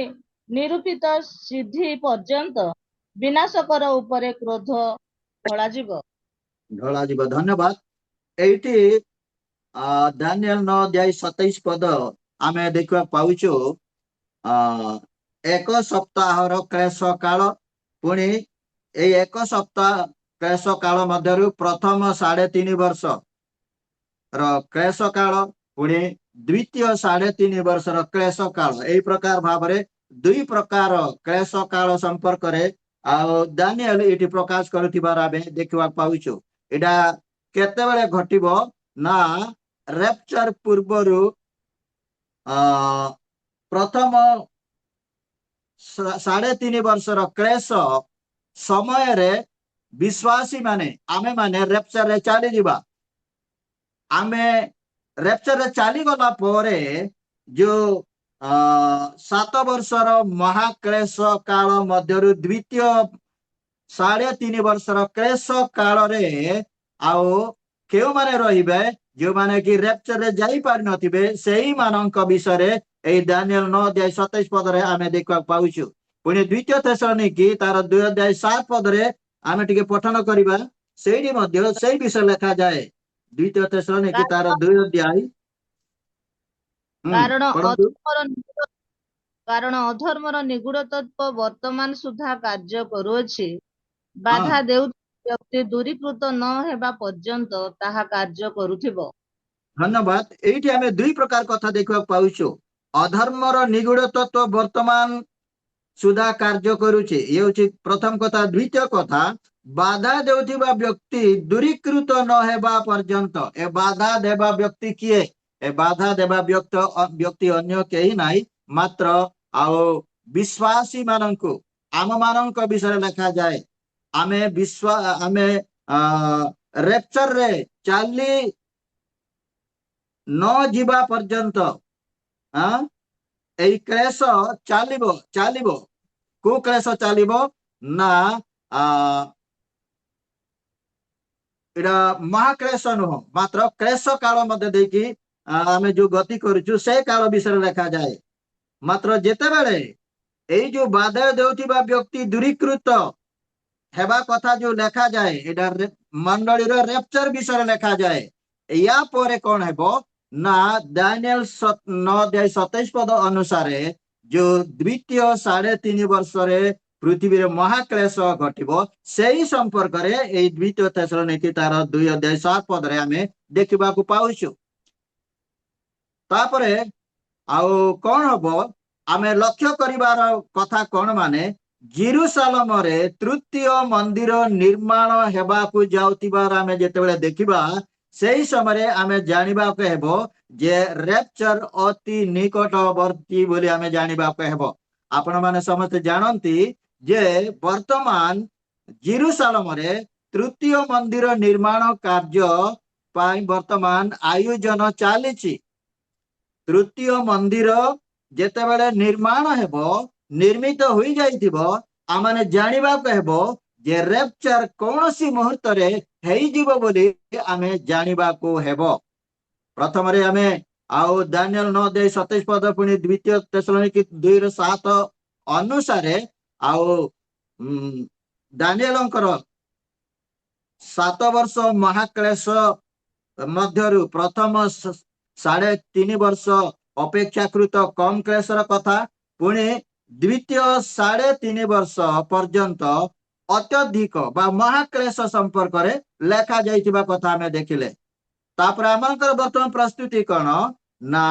ନିରୂପିତ ସିଦ୍ଧି ପର୍ଯ୍ୟନ୍ତ ବିନାଶକର ଉପରେ କ୍ରୋଧ ଢଳାଯିବ। ଧନ୍ୟବାଦ। ଏଇଠି ଦାନିଏଲ 9 ଅଧ୍ୟାୟ 27 ପଦ ଆମେ ଦେଖିବାକୁ ପାଉଛୁ 1 ସପ୍ତାହର କ୍ଲେଶ କାଳ। ପୁଣି ଏଇ 1 ସପ୍ତାହ କ୍ଲେଶ କାଳ ମଧ୍ୟରୁ ପ୍ରଥମ 3.5 ବର୍ଷ ର କ୍ଲେଶ କାଳ, ପୁଣି ଦ୍ୱିତୀୟ 3.5 ବର୍ଷର କ୍ଲେଶ କାଳ, এই ପ୍ରକାର ଭାବରେ 2 ପ୍ରକାର କ୍ଲେଶ କାଳ ସମ୍ପର୍କରେ ଆଉ ଦାନିଏଲ ଏଠି ପ୍ରକାଶ କରୁଥିବାର ଆମେ ଦେଖିବାକୁ ପାଉଛୁ। ଏଇଟା କେତେବେଳେ ଘଟିବ ନା ରେପଚର ପୂର୍ବରୁ ପ୍ରଥମ 3.5 ବର୍ଷର କ୍ଲେଶ ସମୟରେ ବିଶ୍ୱାସୀ ମାନେ ଆମେ ମାନେ ରେପଚରରେ ଚାଲିଯିବା। ଆମେ ରେପଚରରେ ଚାଲିଗଲା ପରେ ଯୋଉ 7 ବର୍ଷର ମହାକ୍ଲେଶ କାଳ ମଧ୍ୟରୁ ଦ୍ୱିତୀୟ 3.5 ବର୍ଷର କ୍ଲେଶ କାଳରେ ଆଉ କେଉଁମାନେ ରହିବେ, ଯେଉଁମାନେ କି ରେପଚରରେ ଯାଇପାରିନଥିବେ ସେଇମାନଙ୍କ ବିଷୟରେ ଏଇ ଦାନିଏଲ 9 ଅଧ୍ୟାୟ 27 ପଦରେ ଆମେ ଦେଖିବାକୁ ପାଉଛୁ। ପୁଣି ଦ୍ୱିତୀୟ ତେସଲୋନିକେ ତାର 2 ଅଧ୍ୟାୟ 7 ପଦରେ ଆମେ ଟିକେ ପଠନ କରିବା। ସେଇଠି ମଧ୍ୟ ସେଇ ବିଷୟ ଲେଖାଯାଏ। ଦ୍ୱିତୀୟ ତେସଲୋନିକେ ତାର 2 ଅଧ୍ୟାୟ ପଢନ୍ତୁ। କାରଣ ଅଧର୍ମର ନିଗୁଡ ତତ୍ତ୍ୱ ବର୍ତ୍ତମାନ ସୁଦ୍ଧା କାର୍ଯ୍ୟ କରୁଅଛି। ବାଧା ଦେଉଥିବା ବ୍ୟକ୍ତି ଦୂରୀକୃତ ନ ହେବା ପର୍ଯ୍ୟନ୍ତ ତାହା କାର୍ଯ୍ୟ କରୁଥିବ। ଧନ୍ୟବାଦ। ଏଇଠି ଆମେ 2 ପ୍ରକାର କଥା ଦେଖିବାକୁ ପାଉଛୁ। ଅଧର୍ମର ନିଗୁଡ ତତ୍ତ୍ୱ ବର୍ତ୍ତମାନ ସୁଦ୍ଧା କାର୍ଯ୍ୟ କରୁଛି, ଇଏ ହଉଛି ପ୍ରଥମ କଥା। ଦ୍ୱିତୀୟ କଥା, ବାଧା ଦେଉଥିବା ବ୍ୟକ୍ତି ଦୂରୀକୃତ ନ ହେବା ପର୍ଯ୍ୟନ୍ତ। ଏ ବାଧା ଦେବା ବ୍ୟକ୍ତି କିଏ? ଏ ବାଧା ଦେବା ବ୍ୟକ୍ତି ଅନ୍ୟ କେହି ନାହିଁ, ମାତ୍ର ଆଉ ବିଶ୍ୱାସୀ ମାନଙ୍କୁ ଆମ ମାନଙ୍କ ବିଷୟରେ ଲେଖାଯାଏ। ଆମେ ରେପଚରରେ ଚାଲି ନ ଯିବା ପର୍ଯ୍ୟନ୍ତ এই କ୍ଲେଶ ଚାଲିବ। କୋଉ କ୍ଲେଶ ଚାଲିବ ନା ଏଇଟା ମହାକ୍ଲେଶ ନୁହଁ, ମାତ୍ର କ୍ଲେଶ କାଳ ମଧ୍ୟ ଦେଇକି ଆମେ ଯୋଉ ଗତି କରୁଛୁ ସେ କାଳ ବିଷୟରେ ଲେଖାଯାଏ। ମାତ୍ର ଯେତେବେଳେ ଏଇ ଯୋଉ ବାଧା ଦେଉଥିବା ବ୍ୟକ୍ତି ଦୂରୀକୃତ ହେବା କଥା ଯୋଉ ଲେଖାଯାଏ, ଏଇଟା ମଣ୍ଡଳୀର ରେପଚର ବିଷୟରେ ଲେଖାଯାଏ। ୟା ପରେ କଣ ହେବ ନା ଦାନିଏଲ 9 ଅଧ୍ୟାୟ 27 ପଦ ଅନୁସାରେ ଯୋଉ ଦ୍ୱିତୀୟ 3.5 ବର୍ଷରେ ପୃଥିବୀରେ ମହାକ୍ଲେଶ ଘଟିବ, ସେଇ ସମ୍ପର୍କରେ ଏଇ ଦ୍ୱିତୀୟ ତେସଲୋନିକେ ତାର 2 ଅଧ୍ୟାୟ 7 ପଦରେ ଆମେ ଦେଖିବାକୁ ପାଉଛୁ। ତାପରେ ଆଉ କଣ ହବ ଆମେ ଲକ୍ଷ୍ୟ କରିବାର କଥା କଣ, ମାନେ ଜେରୁସାଲେମରେ ତୃତୀୟ ମନ୍ଦିର ନିର୍ମାଣ ହେବାକୁ ଯାଉଥିବାର ଆମେ ଯେତେବେଳେ ଦେଖିବା, ସେଇ ସମୟରେ ଆମେ ଜାଣିବାକୁ ହେବ ଯେ ରେପଚର ଅତି ନିକଟବର୍ତ୍ତୀ ବୋଲି ଆମେ ଜାଣିବାକୁ ହେବ। ଆପଣ ମାନେ ସମସ୍ତେ ଜାଣନ୍ତି ଯେ ବର୍ତ୍ତମାନ ଜେରୁସାଲେମରେ ତୃତୀୟ ମନ୍ଦିର ନିର୍ମାଣ କାର୍ଯ୍ୟ ପାଇଁ ବର୍ତ୍ତମାନ ଆୟୋଜନ ଚାଲିଛି। ତୃତୀୟ ମନ୍ଦିର ଯେତେବେଳେ ନିର୍ମାଣ ହେବ, ନିର୍ମିତ ହୋଇଯାଇଥିବ, ଆମମାନେ ଜାଣିବାକୁ ହେବ ଯେ ରେପ୍ଚର କୌଣସି ମୁହୂର୍ତ୍ତରେ ହେଇଯିବ ବୋଲି ଆମେ ଜାଣିବାକୁ ହେବ। ପ୍ରଥମରେ ଆମେ ଆଉ ଦାନିଏଲ 9:27 ପୁଣି ଦ୍ୱିତୀୟ ତେସଲୋନିକେ 2:7 ଅନୁସାରେ ଆଉ ଦାନିଏଲଙ୍କର 7 ବର୍ଷ ମହାକ୍ଲେଶ ମଧ୍ୟରୁ ପ୍ରଥମ 3.5 ବର୍ଷ ଅପେକ୍ଷାକୃତ କମ କ୍ଲେଶର କଥା, ପୁଣି ଦ୍ୱିତୀୟ 3.5 ବର୍ଷ ପର୍ଯ୍ୟନ୍ତ ଅତ୍ୟଧିକ ବା ମହାକ୍ଲେଶ ସମ୍ପର୍କରେ ଲେଖା ଯାଇଥିବା କଥା ଆମେ ଦେଖିଲେ। ତାପରେ ଆମଙ୍କର ବର୍ତ୍ତମାନ ପ୍ରସ୍ତୁତି କଣ ନା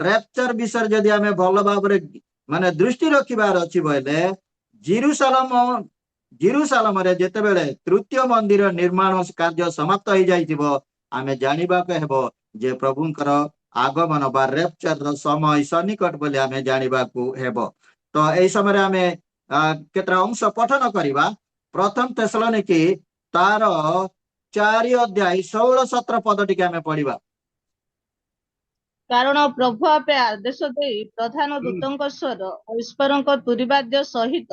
ରେପ୍ଚର ବିଷୟରେ ଯଦି ଆମେ ଭଲ ଭାବରେ ମାନେ ଦୃଷ୍ଟି ରଖିବାର ଅଛି ବୋଇଲେ ଜେରୁସାଲେମରେ ଯେତେବେଳେ ତୃତୀୟ ମନ୍ଦିର ନିର୍ମାଣ କାର୍ଯ୍ୟ ସମାପ୍ତ ହେଇଯାଇଥିବ, ଆମେ ଜାଣିବାକୁ ହେବ ଯେ ପ୍ରଭୁଙ୍କର ଆଗମନ ବା ରେପ୍ଚରର ସମୟ ସନ୍ନିକଟ ବୋଲି ଆମେ ଜାଣିବାକୁ ହେବ। ତ ଏହି ସମୟରେ ଆମେ କେତେଟା ଅଂଶ ପଠନ କରିବା। ପ୍ରଥମ ତେସଲୋନିକେ ତାର 4:16-17 ପଦ ଟିକେ ଆମେ ପଢିବା। କାରଣ ପ୍ରଭୁ ଆପେ ଆଦେଶ ଦେଇ ପ୍ରଧାନ ଦୂତଙ୍କ ସ୍ୱର ଓ ଈଶ୍ୱରଙ୍କ ତୁରୀବାଦ୍ୟ ସହିତ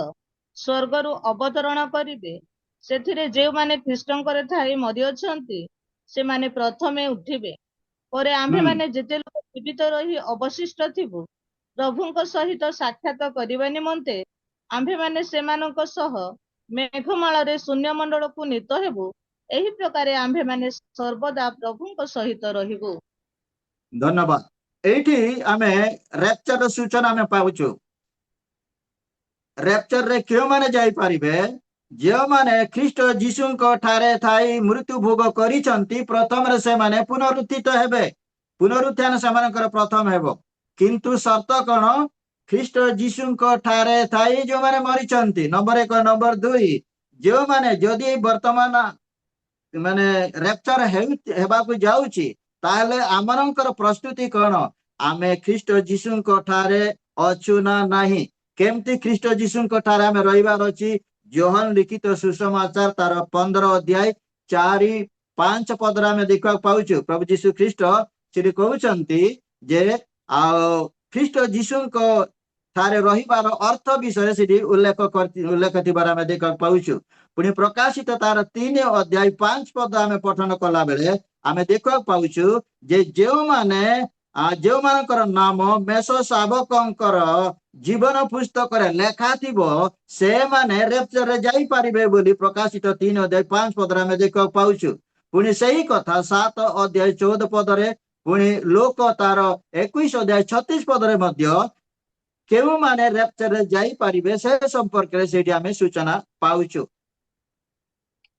ସ୍ୱର୍ଗରୁ ଅବତରଣ କରିବେ। ସେଥିରେ ଯେଉଁମାନେ ଖ୍ରୀଷ୍ଟଙ୍କର ଥାଇ ମରିଅଛନ୍ତି ସେମାନେ ପ୍ରଥମେ ଉଠିବେ। ପରେ ଆମ୍ଭେମାନେ ଯେତେ ଲୋକ ଜୀବିତ ରହି ଅବଶିଷ୍ଟ ଥିବୁ, ପ୍ରଭୁଙ୍କ ସହିତ ସାକ୍ଷାତ କରିବା ନିମନ୍ତେ ଆମ୍ଭେମାନେ ସେମାନଙ୍କ ସହ ମେଘମାଳରେ ଶୂନ୍ୟମଣ୍ଡଳକୁ ନୀତ ହେବୁ। ଏହି ପ୍ରକାରେ ଆମ୍ଭେମାନେ ସର୍ବଦା ପ୍ରଭୁଙ୍କ ସହିତ ରହିବୁ। ଧନ୍ୟବାଦ। ଏଇଠି ଆମେ ରେପ୍ଚର ସୂଚନା ଆମେ ପାଉଛୁ। ରେପ୍ଚରରେ କେଉଁମାନେ ଯାଇପାରିବେ? ଯେଉଁମାନେ ଖ୍ରୀଷ୍ଟ ଯୀଶୁଙ୍କ ଠାରେ ଥାଇ ମୃତ୍ୟୁ ଭୋଗ କରିଛନ୍ତି, ପ୍ରଥମରେ ସେମାନେ ପୁନରୁତ୍ଥିତ ହେବେ। ପୁନରୁତ୍ଥାନ ସେମାନଙ୍କର ପ୍ରଥମ ହେବ। କିନ୍ତୁ ସର୍ତ୍ତ କଣ? ଖ୍ରୀଷ୍ଟ ଯୀଶୁଙ୍କ ଠାରେ ଥାଇ ଯେଉଁମାନେ ମରିଛନ୍ତି। ନମ୍ବର 1। ନମ୍ବର 2, ଯେଉଁମାନେ ଯଦି ବର୍ତ୍ତମାନ ମାନେ ରେପ୍ଚର ହେବାକୁ ଯାଉଛି, ତାହେଲେ ଆମମାନଙ୍କର ପ୍ରସ୍ତୁତି କଣ? ଆମେ ଖ୍ରୀଷ୍ଟ ଯୀଶୁଙ୍କ ଠାରେ ଅଛୁ ନା ନାହିଁ? କେମିତି ଖ୍ରୀଷ୍ଟ ଯୀଶୁଙ୍କ ଠାରେ ଆମେ ରହିବାର ଅଛି? ଯୋହନ ଲିଖିତ ସୁସମାଚାର ତାର 15:4-5 ପଦରେ ଆମେ ଦେଖିବାକୁ ପାଉଛୁ। ପ୍ରଭୁ ଯୀଶୁ ଖ୍ରୀଷ୍ଟ ସେଠି କହୁଛନ୍ତି ଯେ ଆଉ ଖ୍ରୀଷ୍ଟ ଯୀଶୁଙ୍କ ଠାରେ ରହିବାର ଅର୍ଥ ବିଷୟରେ ସେଠି ଉଲ୍ଲେଖ ଥିବାର ଆମେ ଦେଖିବାକୁ ପାଉଛୁ। ପୁଣି ପ୍ରକାଶିତ ତାର 3:5 ପଦ ଆମେ ପଠନ କଲା ବେଳେ ଆମେ ଦେଖିବାକୁ ପାଉଛୁ ଯେ ଯେଉଁମାନଙ୍କର ନାମ ମେଷ ଶାବକଙ୍କର ଜୀବନ ପୁସ୍ତକରେ ଲେଖା ଥିବ, ସେମାନେ ରେପ୍ଚରରେ ଯାଇପାରିବେ ବୋଲି ପ୍ରକାଶିତ 3:5 ପଦରେ ଆମେ ଦେଖିବାକୁ ପାଉଛୁ। ପୁଣି ସେଇ କଥା 7:14 ପଦରେ, ପୁଣି ଲୋକ ତାର 21:36 ପଦରେ ମଧ୍ୟ କେଉଁମାନେ ରେପ୍ଚରରେ ଯାଇପାରିବେ ସେ ସମ୍ପର୍କରେ ସେଇଠି ଆମେ ସୂଚନା ପାଉଛୁ।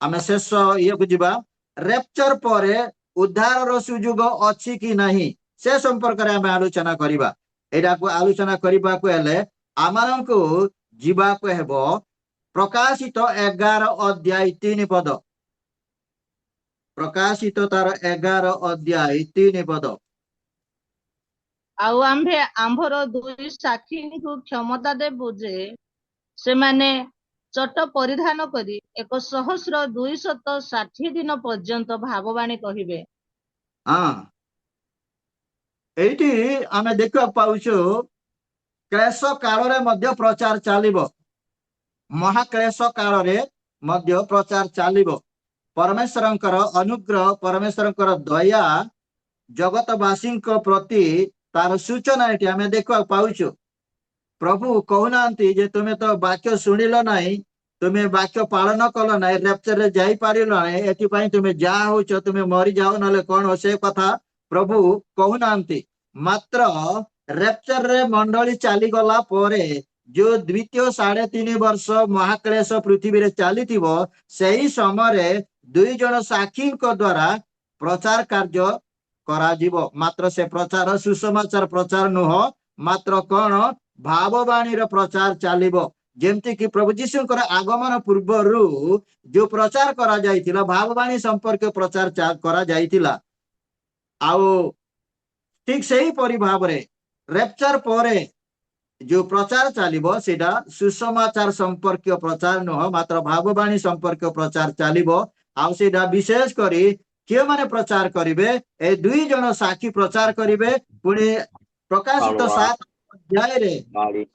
ଆମେ ଶେଷ ଇଏକୁ ଯିବା। ରେପ୍ଚର ପରେ ଉଦ୍ଧାରର ସୁଯୋଗ ଅଛି କି ନାହିଁ ସେ ସମ୍ପର୍କରେ ଆମେ ଆଲୋଚନା କରିବା। ଏଇଟାକୁ ଆଲୋଚନା କରିବାକୁ ହେଲେ ଆମମାନଙ୍କୁ ଯିବାକୁ ହେବ ପ୍ରକାଶିତ 11:3 ପଦ। ପ୍ରକାଶିତ ତାର 11:3 ପଦ। ଆଉ ଆମ୍ଭର 2 ସାକ୍ଷୀଙ୍କୁ କ୍ଷମତା ଦେବୁ ଯେ ସେମାନେ ଚଟ ପରିଧାନ କରି 1,260 ଦିନ ପର୍ଯ୍ୟନ୍ତ ଭାବବାଣୀ କହିବେ। ଏଇଠି ଆମେ ଦେଖିବାକୁ ପାଉଛୁ କ୍ଲେଶ କାଳରେ ମଧ୍ୟ ପ୍ରଚାର ଚାଲିବ। ମହାକ୍ଲେଶ କାଳରେ ମଧ୍ୟ ପ୍ରଚାର ଚାଲିବ। ପରମେଶ୍ୱରଙ୍କର ଅନୁଗ୍ରହ, ପରମେଶ୍ୱରଙ୍କର ଦୟା ଜଗତବାସୀଙ୍କ ପ୍ରତି ତାର ସୂଚନା ଏଠି ଆମେ ଦେଖିବାକୁ ପାଉଛୁ। ପ୍ରଭୁ କହୁନାହାନ୍ତି ଯେ ତୁମେ ତ ବାକ୍ୟ ଶୁଣିଲ ନାହିଁ, ତୁମେ ବାକ୍ୟ ପାଳନ କଲ ନାହିଁ, ରେପ୍ଚରରେ ଯାଇପାରିଲ ନାହିଁ, ଏଥିପାଇଁ ତୁମେ ଯାହା ହଉଛ ତୁମେ ମରିଯାଅ ନହେଲେ କଣ, ସେ କଥା ପ୍ରଭୁ କହୁନାହାନ୍ତି। ମାତ୍ର ରେପ୍ଚରରେ ମଣ୍ଡଳୀ ଚାଲିଗଲା ପରେ ଯୋଉ ଦ୍ୱିତୀୟ 3.5 ବର୍ଷ ମହାକ୍ଲେଶ ପୃଥିବୀରେ ଚାଲିଥିବ, ସେହି ସମୟରେ 2 ଜଣ ସାକ୍ଷୀଙ୍କ ଦ୍ୱାରା ପ୍ରଚାର କାର୍ଯ୍ୟ କରାଯିବ। ମାତ୍ର ସେ ପ୍ରଚାର ସୁସମାଚାର ପ୍ରଚାର ନୁହଁ, ମାତ୍ର କଣ ଭାବବାଣୀର ପ୍ରଚାର ଚାଲିବ। ଯେମିତି କି ପ୍ରଭୁ ଯୀଶୁଙ୍କର ଆଗମନ ପୂର୍ବରୁ ଯୋଉ ପ୍ରଚାର କରାଯାଇଥିଲା, ଭାବବାଣୀ ସମ୍ପର୍କୀୟ ପ୍ରଚାର କରାଯାଇଥିଲା। ଆଉ ଠିକ ସେହିପରି ଭାବରେ ରେପ୍ଚର ପରେ जो प्रचार चलिबो सेटा सुसमाचार संपर्कीय प्रचार नुह मात्र भाववाणी संपर्कीय प्रचार चलिबो आउ सेटा विशेष करी के माने प्रचार करिवे ए दुई जन साक्षी प्रचार करिवे पुणी प्रकाशित 7 अध्याय रे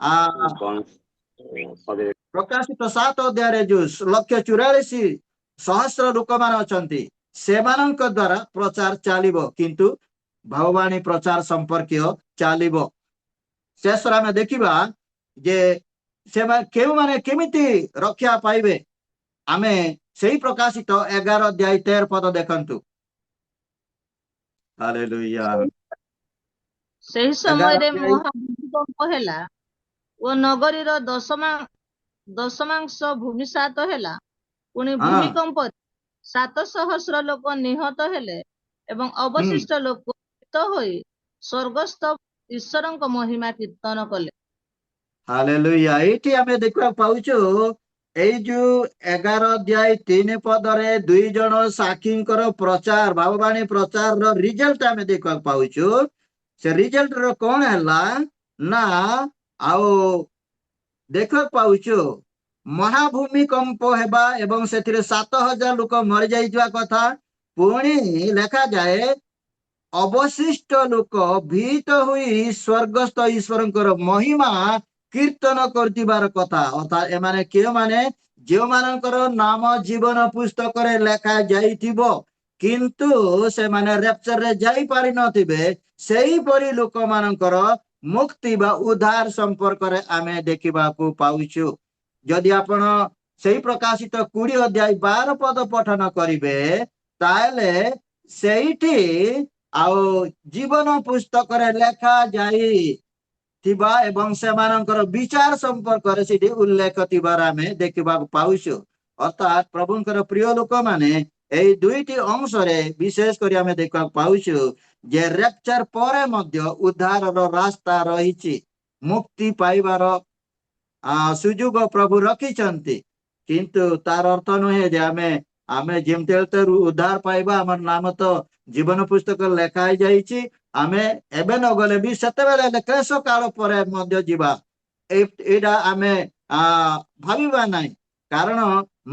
आ प्रकाशित 7 अध्याय रे जो 1,44,000 लोक मान अछंती सेमानंक द्वारा प्रचार चलिबो किंतु भाववाणी प्रचार संपर्कीय चलिबो शेष आम देखा जे से केउ माने केमिति रक्षा पाइबे आमे सही प्रकाशित 11 अध्याय 13 पद देखंतु हालेलुया ସେହି 11 ସମୟରେ अध्याय ମହାଭୂମିକମ୍ପ ହେଲା ଓ ନଗରୀର ଦଶମାଂଶ ଭୂମିସାତ ହେଲା। ପୁଣି हाँ ଭୂମିକମ୍ପରେ 7,000 ଲୋକ ନିହତ ହେଲେ ଏବଂ ଅବଶିଷ୍ଟ ଲୋକ ମୃତ ହୋଇ ସ୍ୱର୍ଗସ୍ଥ ଈଶ୍ୱରଙ୍କ ମହିମା କୀର୍ତ୍ତନ କଲେ। हालेलुया एठी आमे देखा पाउछु एई जो 11 अध्याय 3 पदरे दुई जन साक्षींकर प्रचार भाववाणी प्रचार रो रिजल्ट आमे देखा पाउछु से रिजल्ट रो कोन हला ना आओ देखा पाउछु महाभूमिकंप हेबा एवं सेथिरे 7,000 लोक मरि जाइतवा कथा पुणी लेखा जाए अवशिष्ट लोक भीत हुई स्वर्गस्थ ईश्वरंकर महिमा कीर्तन करतिबार कथा अर्थात एमाने के माने जो मानकर नाम जीवन पुस्तक रे लेखा जाइथिबो किंतु से माने रेप्चर रे जाई पारि नथिबे सेही परि लोक मानकर मुक्ति बा उद्धार संपर्क रे आमे देखिबा को पाउछु जदि आपण सेही प्रकाशित 20 अध्याय 12 पद पठन करिवे ताले सेहीठी आउ जीवन पुस्तक रे लेखा जाई थिबा एवं सेमानकर विचार संपर्क रे सिटी उल्लेख थिबार आमे देखिबा पाउछु अर्थात प्रभुंकर प्रिय लोक माने एई दुईटी अंश रे विशेष करी आमे देखा पाउछु जे रेप्चर परे मध्य उद्धार रो रास्ता रहिछि मुक्ति पाइबार सुযোଗ प्रभु रखिछंती किंतु तार अर्थ नुहे जे आमे जेमते उद्धार पाइबा हमर नाम तो जीवन पुस्तक लेखा जाइछि आमे एबे न गले भी सेते बेले क्लेश काल परे मध्य जीवा एडा आमे भाबिबा नाही कारण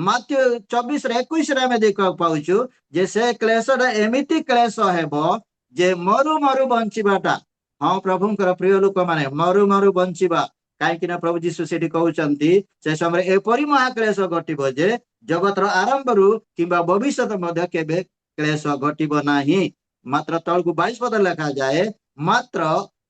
माथ्यू 24 रे 21 रे आमे देखा पाउछु जे से क्लेशडा एमिति क्लेश हेबो जे मरु मरु बंचिबाटा हां प्रभुंकर प्रिय लोक माने मरु मरु बंचिबा कहीं प्रभु जीशु से कहते से समय एपरी महाक्लेश घटब जे जगत आरंभ रु कि भविष्य केबे क्लेश घटब नाही मात्र तलकू 22 पद लेखा जाए मात्र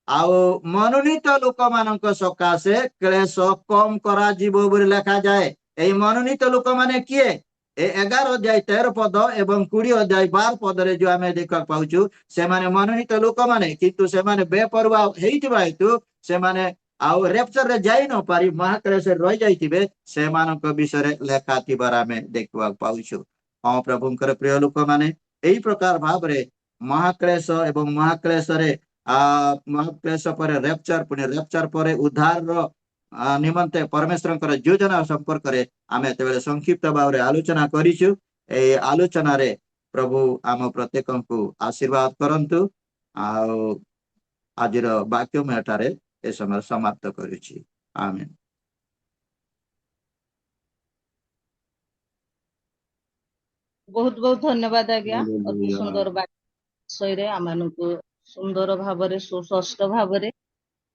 आउ मनोनीत लोक मान सकाशे क्लेश कम करा जीवो बोली लेखा जाए ए मनोनीत लोक माने किए 11 अध्याय 13 पद एवं 20 अध्याय 12 पद रे जो आमे देखा पाउछु से माने मनोनीत लोक माने किंतु से माने बेपरवा हेइतिबा हेतु से माने आउ रेप्चर रे जाई न पारी महाक्लेश रही जाइथिबे से मानक विषय रे लेखा थिबार आमे देखवा पाउछु हां प्रभुंकर प्रिय लोक माने एई प्रकार भाव रे महाक्लेश एवं महाक्लेश रे महाक्लेश पर रेप्चर पुणे रेप्चर पर उद्धार रो निमंते परमेश्वरंकर योजना संपर्क रे आमे एतेबेले संक्षिप्त भाव रे आलोचना करिछु ए आलोचना रे प्रभु आम प्रत्येकंकु आशीर्वाद करंतु आउ आजिर वाक्य में एठारे ए समय समाप्त करिछि आमेन बहुत बहुत धन्यवाद आज्ञा अति सुंदर विषय आमको सुंदर भाव सुस्पष्ट भाव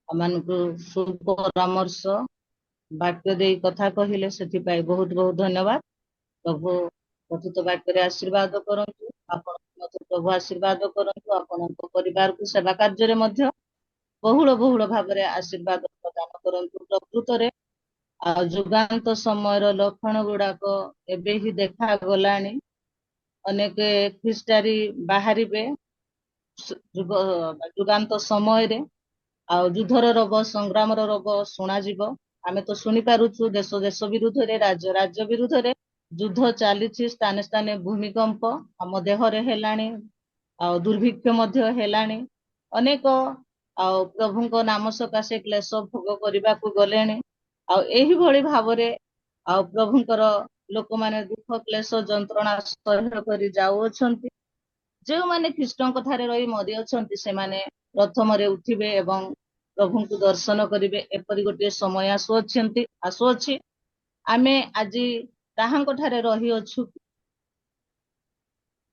आमको सुपरामर्श वाक्य दे कथा कहले से बहुत बहुत धन्यवाद प्रभु कथित वाक्य आशीर्वाद करंतु आपण प्रभु आशीर्वाद करंतु आपण परिवार को सेवा कार्य में बहुल बहुल भाव आशीर्वाद प्रदान करंतु प्रकृत रे जुगांत समय लक्षण गुड़ाक एबे ही देखा गलानी अनेक ख्रीष्टारी बाहरी जुगांत समय रे युद्धर रोग संग्राम रोग शुणा जीव आमे तो सुनी पारुछु देश देश विरुद्ध रे राज्य राज्य विरुद्ध रे युद्ध चली स्थाने स्थाने भूमिकंप आम देहरे हेलानी दुर्भिक्ष मध्य हेलानी अनेक प्रभु नाम सकाशे क्लेश भोग करने को गले यही भली भाव प्रभुंकर लोक माने दुख क्लेश जंत्रणा सह्य कर जाऊछंती जो माने ख्रीष्टन कथारे रही मरी अछंती से माने प्रथम रे उठिबे एवं ପ୍ରଭୁଙ୍କୁ ଦର୍ଶନ କରିବେ ଏପରି ଗୋଟିଏ ସମୟ ଆସୁଅଛି। ଆମେ ଆଜି କାହାଙ୍କ ଠାରେ ରହିଅଛୁ?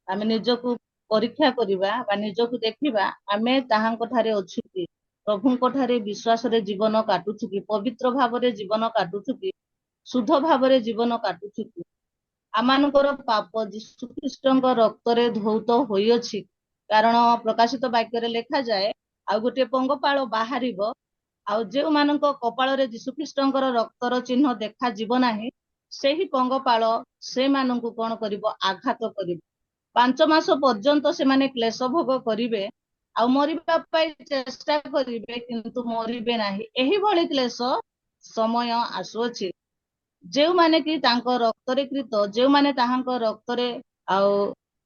ଆମେ ନିଜକୁ ପରୀକ୍ଷା କରିବା ବା ନିଜକୁ ଦେଖିବା, ଆମେ ତାହାଙ୍କ ଠାରେ ଅଛୁ କି? ପ୍ରଭୁଙ୍କ ଠାରେ ବିଶ୍ୱାସରେ ଜୀବନ କାଟୁଛୁ କି? ପବିତ୍ର ଭାବରେ ଜୀବନ କାଟୁଛୁ କି? ଶୁଦ୍ଧ ଭାବରେ ଜୀବନ କାଟୁଛୁ କି? ଆମମାନଙ୍କର ପାପ ଯୀଶୁଖ୍ରୀଷ୍ଟଙ୍କ ରକ୍ତରେ ଧୌତ ହୋଇଅଛି। କାରଣ ପ୍ରକାଶିତ ବାକ୍ୟରେ ଲେଖାଯାଏ, ଆଉ ଗୋଟିଏ ପଙ୍ଗପାଳ ବାହାରିବ, ଆଉ ଯେଉଁମାନଙ୍କ କପାଳରେ ଯୀଶୁଖ୍ରୀଷ୍ଟଙ୍କର ରକ୍ତର ଚିହ୍ନ ଦେଖାଯିବ ନାହିଁ, ସେହି ପଙ୍ଗପାଳ ସେମାନଙ୍କୁ କଣ କରିବ? ଆଘାତ କରିବ। 5 ମାସ ପର୍ଯ୍ୟନ୍ତ ସେମାନେ କ୍ଲେଶ ଭୋଗ କରିବେ, ଆଉ ମରିବା ପାଇଁ ଚେଷ୍ଟା କରିବେ, କିନ୍ତୁ ମରିବେ ନାହିଁ। ଏହିଭଳି କ୍ଲେଶ ସମୟ ଆସୁଅଛି। ଯେଉଁମାନେ କି ତାଙ୍କ ରକ୍ତରେ କୃତ, ଯେଉଁମାନେ ତାହାଙ୍କ ରକ୍ତରେ ଆଉ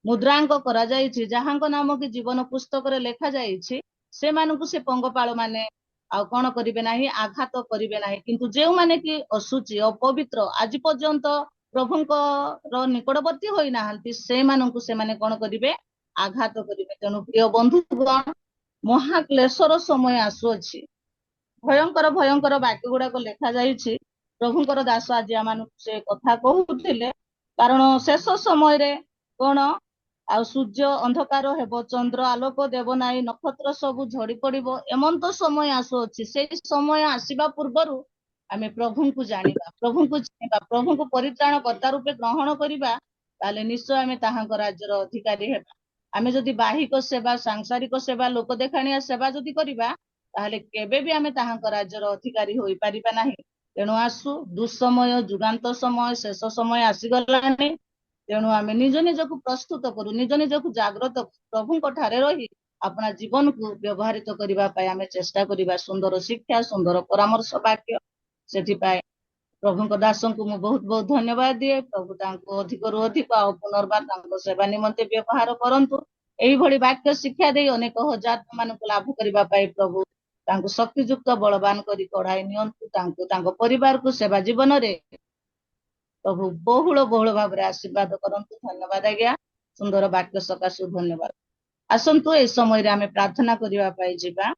ମୁଦ୍ରାଙ୍କ କରାଯାଇଛି, ଯାହାଙ୍କ ନାମ କି ଜୀବନ ପୁସ୍ତକରେ ଲେଖାଯାଇଛି, ସେମାନଙ୍କୁ ସେ ପଙ୍ଗପାଳ ମାନେ ଆଉ କଣ କରିବେ ନାହିଁ? ଆଘାତ କରିବେ ନାହିଁ। କିନ୍ତୁ ଯେଉଁମାନେ କି ଅଶୁଚି, ଅପବିତ୍ର, ଆଜି ପର୍ଯ୍ୟନ୍ତ ପ୍ରଭୁଙ୍କର ନିକଟବର୍ତ୍ତୀ ହୋଇନାହାନ୍ତି, ସେମାନଙ୍କୁ ସେମାନେ କଣ କରିବେ? ଆଘାତ କରିବେ। ତେଣୁ ପ୍ରିୟ ବନ୍ଧୁଗଣ, ମହାକ୍ଲେଶର ସମୟ ଆସୁଅଛି। ଭୟଙ୍କର ଭୟଙ୍କର ବାକ୍ୟ ଗୁଡାକ ଲେଖାଯାଇଛି। ପ୍ରଭୁଙ୍କର ଦାସ ଆଜି ଆମମାନଙ୍କୁ ସେ କଥା କହୁଥିଲେ। କାରଣ ଶେଷ ସମୟରେ କଣ? ଆଉ ସୂର୍ଯ୍ୟ ଅନ୍ଧକାର ହେବ, ଚନ୍ଦ୍ର ଆଲୋକ ଦେବ ନାହିଁ, ନକ୍ଷତ୍ର ସବୁ ଝଡି ପଡିବ। ଏମନ୍ତ ସମୟ ଆସୁଅଛି। ସେଇ ସମୟ ଆସିବା ପୂର୍ବରୁ ଆମେ ପ୍ରଭୁଙ୍କୁ ଜାଣିବା, ପ୍ରଭୁଙ୍କୁ ଚିହ୍ନିବା, ପ୍ରଭୁଙ୍କୁ ପରିତ୍ରାଣ କର୍ତ୍ତା ରୂପେ ଗ୍ରହଣ କରିବା, ତାହେଲେ ନିଶ୍ଚୟ ଆମେ ତାହାଙ୍କ ରାଜ୍ୟର ଅଧିକାରୀ ହେବା। ଆମେ ଯଦି ବାହିକ ସେବା, ସାଂସାରିକ ସେବା, ଲୋକ ଦେଖାଣିଆ ସେବା ଯଦି କରିବା, ତାହେଲେ କେବେ ବି ଆମେ ତାହାଙ୍କ ରାଜ୍ୟର ଅଧିକାରୀ ହୋଇପାରିବା ନାହିଁ। ତେଣୁ ଆସୁ, ଦୁଃସମୟ, ଯୁଗାନ୍ତ ସମୟ, ଶେଷ ସମୟ ଆସିଗଲାଣି। ତେଣୁ ଆମେ ନିଜ ନିଜକୁ ପ୍ରସ୍ତୁତ କରୁ, ନିଜ ନିଜକୁ ଜାଗ୍ରତ କରୁ, ପ୍ରଭୁଙ୍କ ଠାରେ ରହି अपना जीवन को व्यवहारित करने आम चेष्टा करवा। सुंदर शिक्षा, सुंदर परामर्श वाक्य से प्रभु दास को मुझे बहुत बहुत धन्यवाद दिए। प्रभु अधिक रु अधिक पुनर्बार सेवा निमंते व्यवहार करंतु। यही वाक्य शिक्षा दे अनेक हजार मान लाभ करने प्रभु शक्तियुक्त बलवान कर कढ़ाई नियंतु परिवार को सेवा जीवन रे प्रभु बहुल बहुल भाव में आशीर्वाद करंतु। धन्यवाद आज्ञा, सुंदर वाक्य सकाशु धन्यवाद। आसंतु ए समय आम प्रार्थना करने।